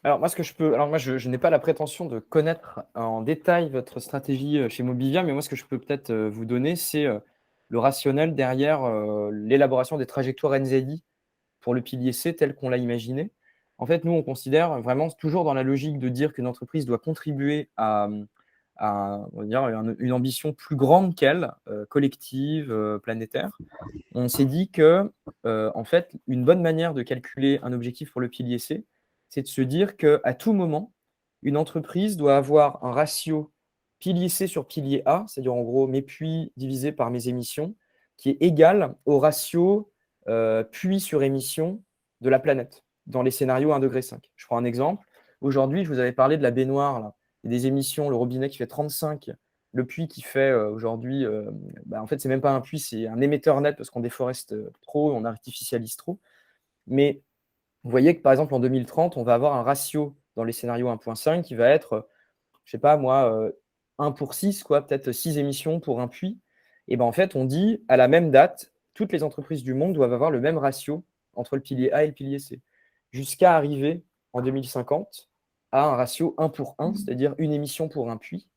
Alors moi, je n'ai pas la prétention de connaître en détail votre stratégie chez Mobivia, mais moi, ce que je peux peut-être vous donner, c'est le rationnel derrière l'élaboration des trajectoires NZI pour le pilier C tel qu'on l'a imaginé. En fait, nous, on considère vraiment toujours dans la logique de dire qu'une entreprise doit contribuer à on va dire, une ambition plus grande qu'elle, collective, planétaire. On s'est dit que, en fait, une bonne manière de calculer un objectif pour le pilier C, c'est de se dire qu'à tout moment, une entreprise doit avoir un ratio pilier C sur pilier A, c'est-à-dire en gros mes puits divisé par mes émissions, qui est égal au ratio puits sur émission de la planète dans les scénarios 1,5 degré. Je prends un exemple. Aujourd'hui, je vous avais parlé de la baignoire, là, et des émissions, le robinet qui fait 35, le puits qui fait aujourd'hui, en fait, c'est même pas un puits, c'est un émetteur net parce qu'on déforeste trop, on artificialise trop. Mais vous voyez que par exemple en 2030, on va avoir un ratio dans les scénarios 1.5 qui va être, je sais pas moi, 1 pour 6, quoi, peut-être 6 émissions pour un puits. Et en fait, on dit à la même date, toutes les entreprises du monde doivent avoir le même ratio entre le pilier A et le pilier C, jusqu'à arriver en 2050 à un ratio 1 pour 1, c'est-à-dire une émission pour un puits,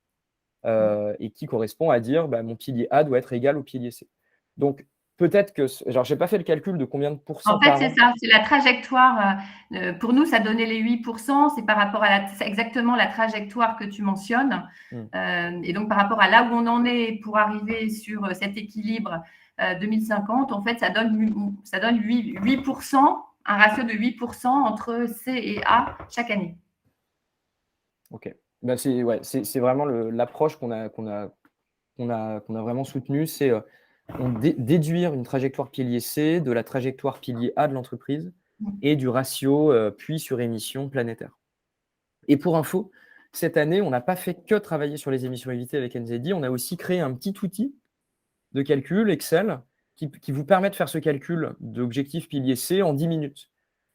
et qui correspond à dire mon pilier A doit être égal au pilier C. Donc, peut-être que… je n'ai pas fait le calcul de combien de pourcents. En fait, c'est ça, c'est la trajectoire. Pour nous, ça donnait les 8%, c'est par rapport à exactement la trajectoire que tu mentionnes. Et donc, par rapport à là où on en est pour arriver sur cet équilibre 2050, en fait, ça donne 8%, un ratio de 8% entre C et A chaque année. Ok. C'est vraiment l'approche qu'on a vraiment soutenue, c'est déduire une trajectoire pilier C de la trajectoire pilier A de l'entreprise et du ratio puits sur émission planétaire. Et pour info, cette année, on n'a pas fait que travailler sur les émissions évitées avec NZD, on a aussi créé un petit outil de calcul Excel qui vous permet de faire ce calcul d'objectif pilier C en 10 minutes.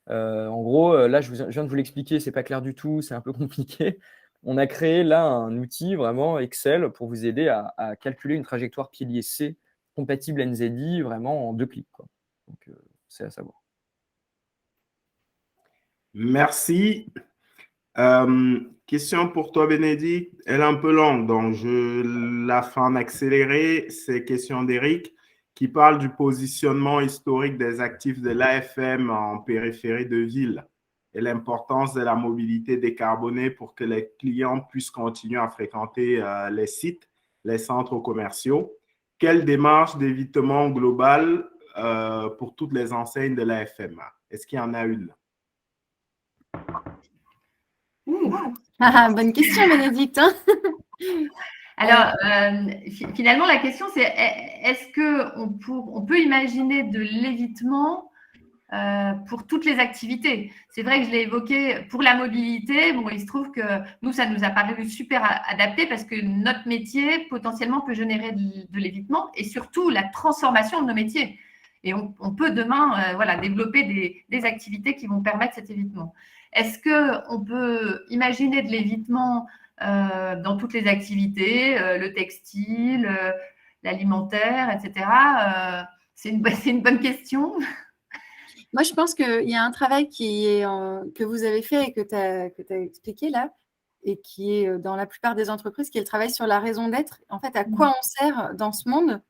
En gros, là, je viens de vous l'expliquer, c'est pas clair du tout, c'est un peu compliqué. On a créé là un outil vraiment Excel pour vous aider à calculer une trajectoire pilier C compatible NZD vraiment en 2 clics, quoi. Donc, c'est à savoir. Merci. Question pour toi, Bénédicte. Elle est un peu longue, donc je la fais en accéléré. C'est question d'Éric qui parle du positionnement historique des actifs de l'AFM en périphérie de ville et l'importance de la mobilité décarbonée pour que les clients puissent continuer à fréquenter les sites, les centres commerciaux. Quelle démarche d'évitement globale pour toutes les enseignes de l'AFM? Est-ce qu'il y en a une? Bonne question, Bénédicte. Alors, finalement, la question, c'est est-ce qu'on peut imaginer de l'évitement pour toutes les activités? C'est vrai que je l'ai évoqué pour la mobilité. Bon, il se trouve que nous, ça nous a paru super adapté parce que notre métier, potentiellement, peut générer de l'évitement et surtout la transformation de nos métiers. Et on peut demain développer des activités qui vont permettre cet évitement. Est-ce qu'on peut imaginer de l'évitement dans toutes les activités, le textile, l'alimentaire, etc. C'est une bonne question. Moi, je pense qu'il y a un travail que vous avez fait et que tu as expliqué là, et qui est dans la plupart des entreprises, qui est le travail sur la raison d'être. En fait, à quoi on sert dans ce monde?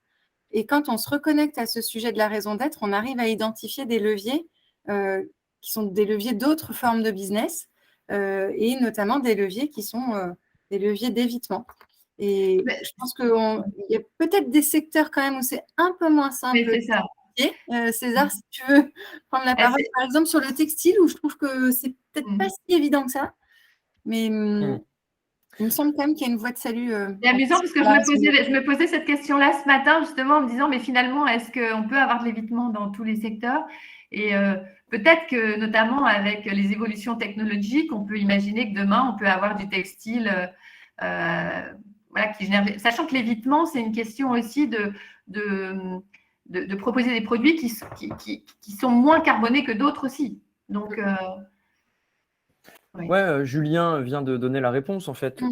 Et quand on se reconnecte à ce sujet de la raison d'être, on arrive à identifier des leviers qui sont des leviers d'autres formes de business et notamment des leviers qui sont des leviers d'évitement. Et je pense qu'il y a peut-être des secteurs quand même où c'est un peu moins simple. Oui, c'est ça. César, si tu veux prendre la parole, par exemple sur le textile, où je trouve que c'est peut-être pas si évident que ça, mais il me semble quand même qu'il y a une voie de salut. C'est amusant parce que je me posais cette question-là ce matin, justement, en me disant, mais finalement, est-ce qu'on peut avoir de l'évitement dans tous les secteurs? Et peut-être que, notamment avec les évolutions technologiques, on peut imaginer que demain, on peut avoir du textile qui génère… Sachant que l'évitement, c'est une question aussi de proposer des produits qui sont moins carbonés que d'autres aussi. Donc… Julien vient de donner la réponse. En fait,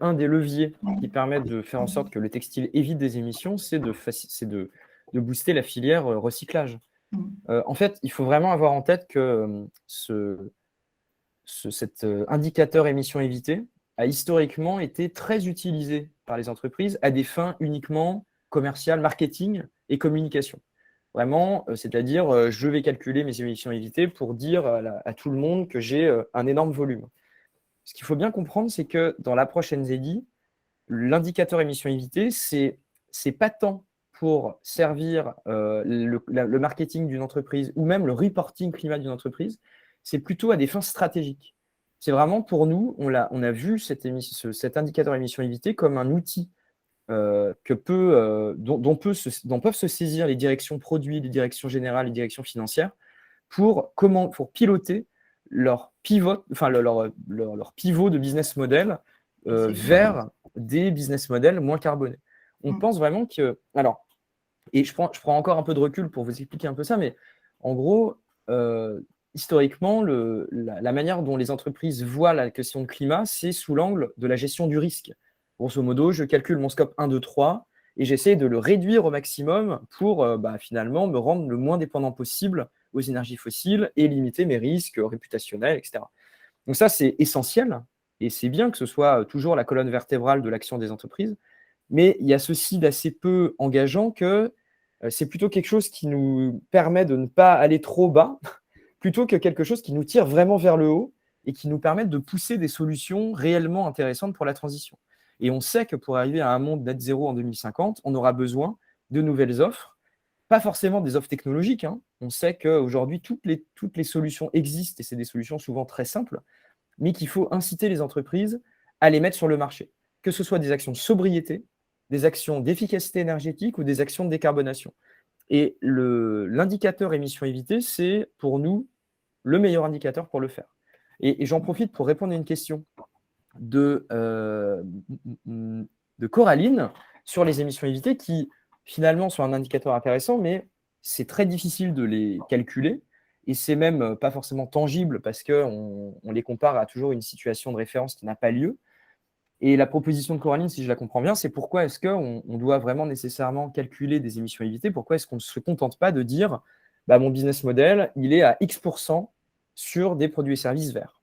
un des leviers qui permettent de faire en sorte que le textile évite des émissions, c'est de booster la filière recyclage. En fait, il faut vraiment avoir en tête que cet indicateur émissions évitées a historiquement été très utilisé par les entreprises à des fins uniquement commerciales, marketing et communication. Vraiment, c'est-à-dire, je vais calculer mes émissions évitées pour dire à tout le monde que j'ai un énorme volume. Ce qu'il faut bien comprendre, c'est que dans l'approche NZD, l'indicateur émissions évitées, c'est pas tant pour servir le marketing d'une entreprise ou même le reporting climat d'une entreprise, c'est plutôt à des fins stratégiques. C'est vraiment pour nous, on a vu cet indicateur émissions évitées comme un outil dont peuvent se saisir les directions produits, les directions générales, les directions financières pour piloter leur pivot de business model vers des business models moins carbonés. On pense vraiment que… Alors, et je prends encore un peu de recul pour vous expliquer un peu ça, mais en gros, historiquement, la manière dont les entreprises voient la question de climat, c'est sous l'angle de la gestion du risque. Grosso modo, je calcule mon scope 1, 2, 3 et j'essaie de le réduire au maximum pour finalement me rendre le moins dépendant possible aux énergies fossiles et limiter mes risques réputationnels, etc. Donc ça, c'est essentiel et c'est bien que ce soit toujours la colonne vertébrale de l'action des entreprises, mais il y a ceci d'assez peu engageant que c'est plutôt quelque chose qui nous permet de ne pas aller trop bas plutôt que quelque chose qui nous tire vraiment vers le haut et qui nous permet de pousser des solutions réellement intéressantes pour la transition. Et on sait que pour arriver à un monde net zéro en 2050, on aura besoin de nouvelles offres, pas forcément des offres technologiques. On sait qu'aujourd'hui, toutes les solutions existent et c'est des solutions souvent très simples, mais qu'il faut inciter les entreprises à les mettre sur le marché, que ce soit des actions de sobriété, des actions d'efficacité énergétique ou des actions de décarbonation. Et l'indicateur émission évitée, c'est pour nous le meilleur indicateur pour le faire. Et j'en profite pour répondre à une question de Coraline sur les émissions évitées qui finalement sont un indicateur intéressant, mais c'est très difficile de les calculer et c'est même pas forcément tangible parce qu'on les compare à toujours une situation de référence qui n'a pas lieu. Et la proposition de Coraline, si je la comprends bien, c'est pourquoi est-ce qu'on doit vraiment nécessairement calculer des émissions évitées? Pourquoi est-ce qu'on ne se contente pas de dire bah, mon business model, il est à X% sur des produits et services verts?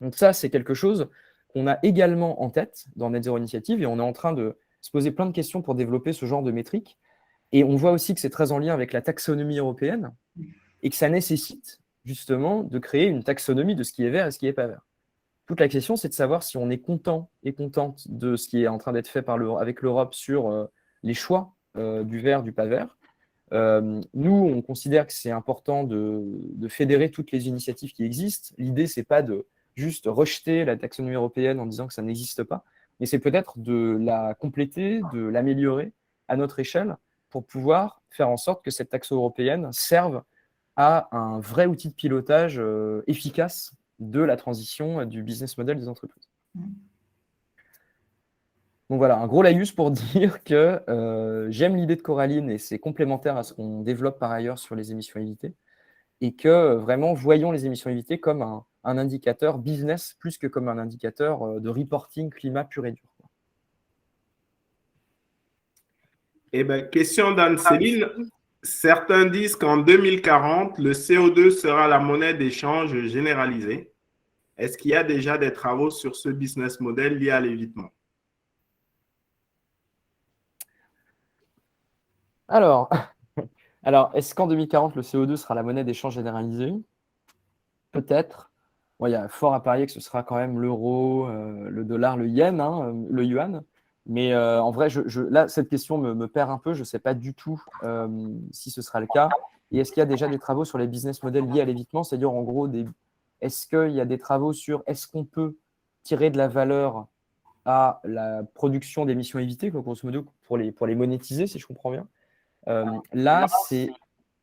Donc ça, c'est quelque chose qu'on a également en tête dans Net Zero Initiative et on est en train de se poser plein de questions pour développer ce genre de métriques. Et on voit aussi que c'est très en lien avec la taxonomie européenne et que ça nécessite justement de créer une taxonomie de ce qui est vert et ce qui n'est pas vert. Toute la question, c'est de savoir si on est content et contente de ce qui est en train d'être fait avec l'Europe sur les choix du vert, du pas vert. Nous, on considère que c'est important de fédérer toutes les initiatives qui existent. L'idée, ce n'est pas de juste rejeter la taxonomie européenne en disant que ça n'existe pas, mais c'est peut-être de la compléter, de l'améliorer à notre échelle pour pouvoir faire en sorte que cette taxe européenne serve à un vrai outil de pilotage efficace de la transition du business model des entreprises. Donc voilà, un gros laïus pour dire que j'aime l'idée de Coraline et c'est complémentaire à ce qu'on développe par ailleurs sur les émissions évitées et que vraiment voyons les émissions évitées comme un indicateur business plus que comme un indicateur de reporting climat pur et dur. Eh bien, question d'Anne-Céline. Certains disent qu'en 2040, le CO2 sera la monnaie d'échange généralisée. Est-ce qu'il y a déjà des travaux sur ce business model lié à l'évitement? Alors est-ce qu'en 2040, le CO2 sera la monnaie d'échange généralisée? Peut-être. Bon, il y a fort à parier que ce sera quand même l'euro, le dollar, le yen, le yuan. Mais en vrai, là, cette question me perd un peu. Je ne sais pas du tout si ce sera le cas. Et est-ce qu'il y a déjà des travaux sur les business models liés à l'évitement? C'est-à-dire, en gros, est-ce qu'il y a des travaux sur est-ce qu'on peut tirer de la valeur à la production d'émissions évitées, grosso modo, pour les monétiser, si je comprends bien? Là, c'est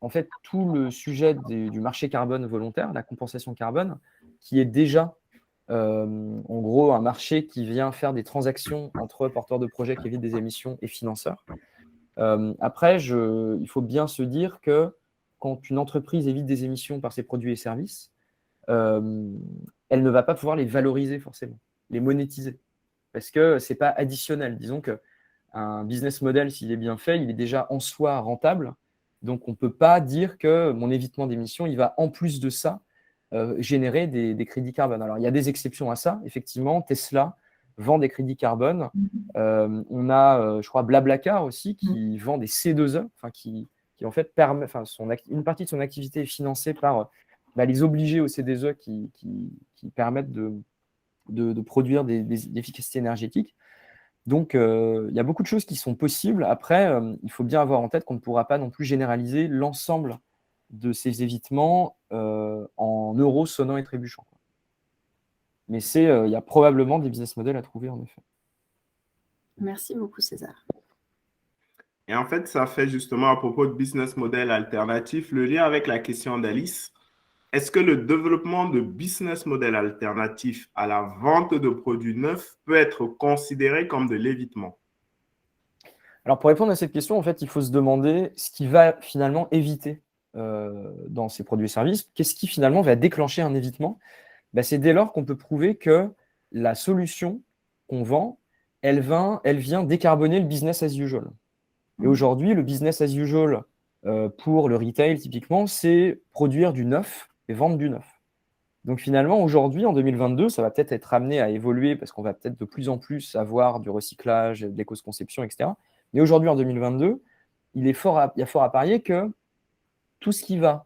en fait tout le sujet du marché carbone volontaire, la compensation carbone, qui est déjà en gros un marché qui vient faire des transactions entre porteurs de projets qui évitent des émissions et financeurs. Après, il faut bien se dire que quand une entreprise évite des émissions par ses produits et services, elle ne va pas pouvoir les valoriser forcément, les monétiser, parce que ce n'est pas additionnel. Disons qu'un business model, s'il est bien fait, il est déjà en soi rentable. Donc, on ne peut pas dire que mon évitement d'émissions, il va en plus de ça générer des crédits carbone. Alors, il y a des exceptions à ça. Effectivement, Tesla vend des crédits carbone. On a, je crois, Blablacar aussi qui vend des C2E, qui en fait une partie de son activité est financée par les obligés au C2E qui permettent de produire des efficacités énergétiques. Donc, il y a beaucoup de choses qui sont possibles. Après, il faut bien avoir en tête qu'on ne pourra pas non plus généraliser l'ensemble de ces évitements en euros sonnants et trébuchants. Mais il y a probablement des business models à trouver, en effet. Merci beaucoup, César. Et en fait, ça fait justement à propos de business model alternatif le lien avec la question d'Alice. Est-ce que le développement de business model alternatifs à la vente de produits neufs peut être considéré comme de l'évitement? Alors, pour répondre à cette question, en fait, il faut se demander ce qui va finalement éviter dans ces produits et services. Qu'est-ce qui finalement va déclencher un évitement? C'est dès lors qu'on peut prouver que la solution qu'on vend, elle vient décarboner le business as usual. Et aujourd'hui, le business as usual pour le retail, typiquement, c'est produire du neuf et vendre du neuf. Donc finalement, aujourd'hui, en 2022, ça va peut-être être amené à évoluer parce qu'on va peut-être de plus en plus avoir du recyclage, de l'éco-conception, etc. Mais aujourd'hui, en 2022, il y a fort à parier que tout ce qui va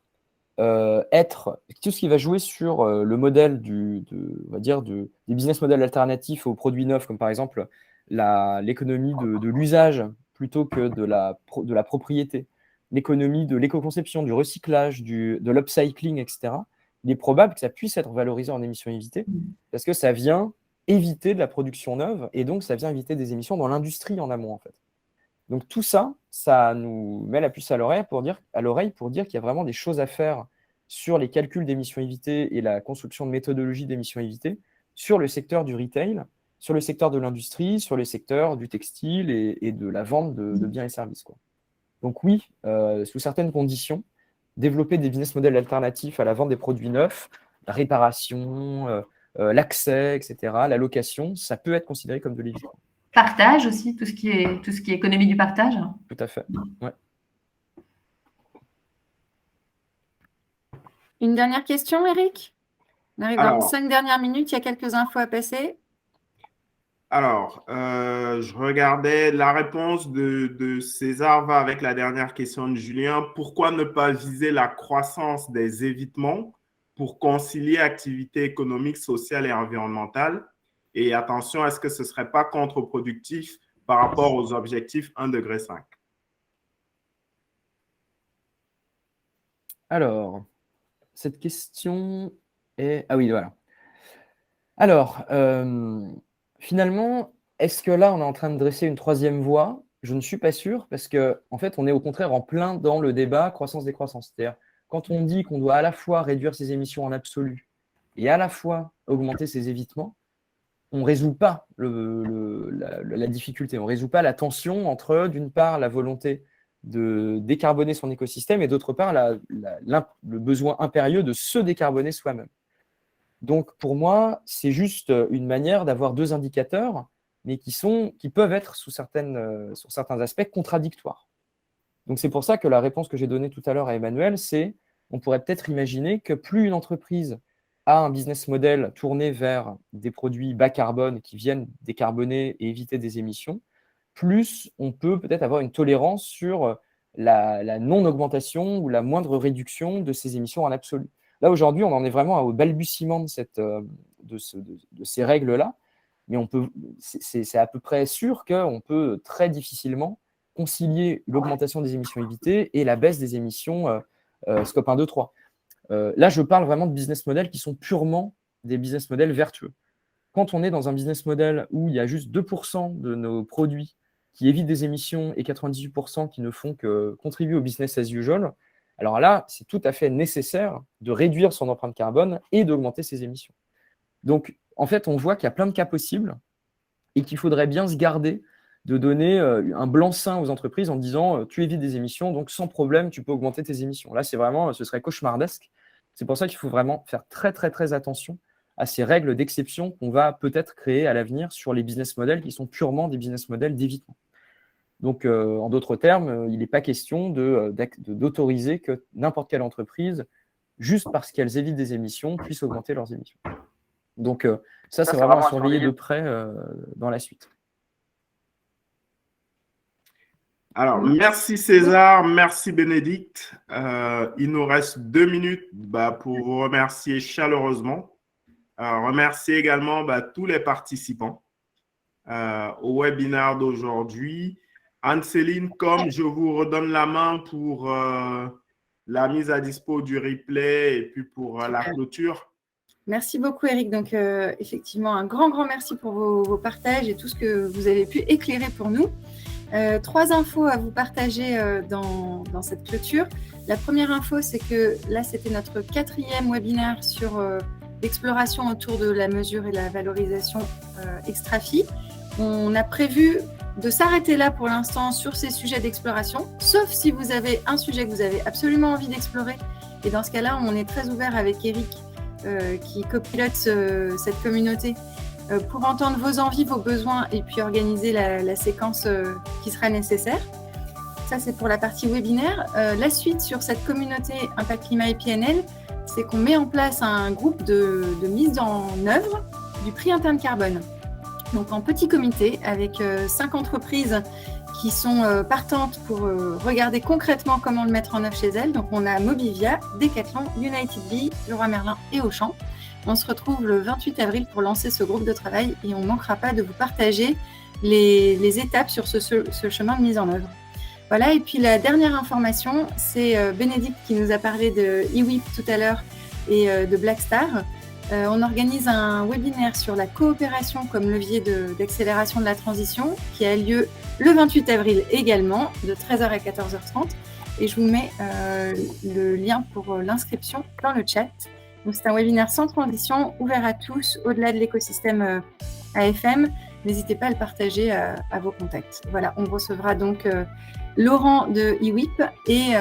jouer sur le modèle des business models alternatifs aux produits neufs, comme par exemple l'économie de l'usage plutôt que de la propriété, l'économie de l'éco-conception, du recyclage, de l'upcycling, etc., il est probable que ça puisse être valorisé en émissions évitées parce que ça vient éviter de la production neuve et donc ça vient éviter des émissions dans l'industrie en amont en fait. Donc tout ça, ça nous met la puce à l'oreille pour dire qu'il y a vraiment des choses à faire sur les calculs d'émissions évitées et la construction de méthodologies d'émissions évitées sur le secteur du retail, sur le secteur de l'industrie, sur le secteur du textile et de la vente de biens et services, quoi. Donc oui, sous certaines conditions, développer des business models alternatifs à la vente des produits neufs, la réparation, l'accès, etc., la location, ça peut être considéré comme de l'évitement. Partage aussi, tout ce qui est économie du partage. Tout à fait, ouais. Une dernière question, Eric? On arrive dans les 5 dernières minutes, il y a quelques infos à passer. Alors, je regardais la réponse de César va avec la dernière question de Julien. Pourquoi ne pas viser la croissance des évitements pour concilier activité économique, sociale et environnementale? Et attention, est-ce que ce ne serait pas contre-productif par rapport aux objectifs 1,5 degré? Alors, cette question est... Ah oui, voilà. Alors, finalement, est-ce que là, on est en train de dresser une troisième voie? Je ne suis pas sûr parce qu'en fait, on est au contraire en plein dans le débat croissance-décroissance. C'est-à-dire, quand on dit qu'on doit à la fois réduire ses émissions en absolu et à la fois augmenter ses évitements, on ne résout pas la difficulté, on ne résout pas la tension entre, d'une part, la volonté de décarboner son écosystème et d'autre part, le besoin impérieux de se décarboner soi-même. Donc, pour moi, c'est juste une manière d'avoir deux indicateurs, mais qui peuvent être, sur certains aspects, contradictoires. Donc, c'est pour ça que la réponse que j'ai donnée tout à l'heure à Emmanuel, c'est on pourrait peut-être imaginer que plus une entreprise a un business model tourné vers des produits bas carbone qui viennent décarboner et éviter des émissions, plus on peut peut-être avoir une tolérance sur la non-augmentation ou la moindre réduction de ces émissions en absolu. Là, aujourd'hui, on en est vraiment au balbutiement de ces règles-là, mais c'est à peu près sûr qu'on peut très difficilement concilier l'augmentation des émissions évitées et la baisse des émissions scope 1, 2, 3. Là, je parle vraiment de business models qui sont purement des business models vertueux. Quand on est dans un business model où il y a juste 2% de nos produits qui évitent des émissions et 98% qui ne font que contribuer au business as usual, alors là, c'est tout à fait nécessaire de réduire son empreinte carbone et d'augmenter ses émissions. Donc, en fait, on voit qu'il y a plein de cas possibles et qu'il faudrait bien se garder de donner un blanc-seing aux entreprises en disant tu évites des émissions, donc sans problème, tu peux augmenter tes émissions. Là, ce serait cauchemardesque. C'est pour ça qu'il faut vraiment faire très, très, très attention à ces règles d'exception qu'on va peut-être créer à l'avenir sur les business models qui sont purement des business models d'évitement. Donc, en d'autres termes, il n'est pas question d'autoriser que n'importe quelle entreprise, juste parce qu'elles évitent des émissions, puisse augmenter leurs émissions. Donc, ça c'est vraiment à surveiller de près dans la suite. Alors, merci César, merci Bénédicte. Il nous reste 2 minutes pour vous remercier chaleureusement. Remercier également tous les participants au webinaire d'aujourd'hui. Anne-Céline, comme je vous redonne la main pour la mise à dispo du replay et puis pour la clôture. Merci beaucoup, Eric. Donc, effectivement, un grand merci pour vos partages et tout ce que vous avez pu éclairer pour nous. 3 infos à vous partager dans cette clôture. La première info, c'est que là, c'était notre 4e webinaire sur l'exploration autour de la mesure et la valorisation extra-FI. On a prévu de s'arrêter là pour l'instant sur ces sujets d'exploration, sauf si vous avez un sujet que vous avez absolument envie d'explorer. Et dans ce cas-là, on est très ouvert avec Eric qui copilote cette communauté pour entendre vos envies, vos besoins et puis organiser la séquence qui sera nécessaire. Ça, c'est pour la partie webinaire. La suite sur cette communauté Impact Climat et PNL, c'est qu'on met en place un groupe de mise en œuvre du prix interne carbone. Donc, en petit comité avec 5 entreprises qui sont partantes pour regarder concrètement comment le mettre en œuvre chez elles. Donc, on a Mobivia, Decathlon, United Bee, Leroy Merlin et Auchan. On se retrouve le 28 avril pour lancer ce groupe de travail et on ne manquera pas de vous partager les étapes sur ce chemin de mise en œuvre. Voilà, et puis la dernière information, c'est Bénédicte qui nous a parlé de eWIP tout à l'heure et de Blackstar. On organise un webinaire sur la coopération comme levier d'accélération de la transition qui a lieu le 28 avril également, de 13h à 14h30. Et je vous mets le lien pour l'inscription dans le chat. Donc, c'est un webinaire sans transition, ouvert à tous, au-delà de l'écosystème AFM. N'hésitez pas à le partager à vos contacts. Voilà, on recevra donc Laurent de eWIP et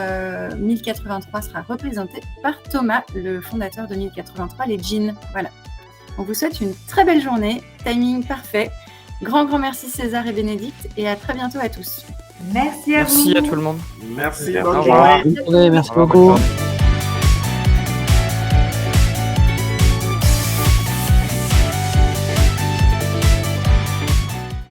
1083 sera représenté par Thomas, le fondateur de 1083, les jeans. Voilà. On vous souhaite une très belle journée, timing parfait. Grand merci César et Bénédicte et à très bientôt à tous. Merci à vous. Merci à tout le monde. Merci, Au bonne revoir. journée. Bonne journée, merci Au revoir, beaucoup. bonne journée.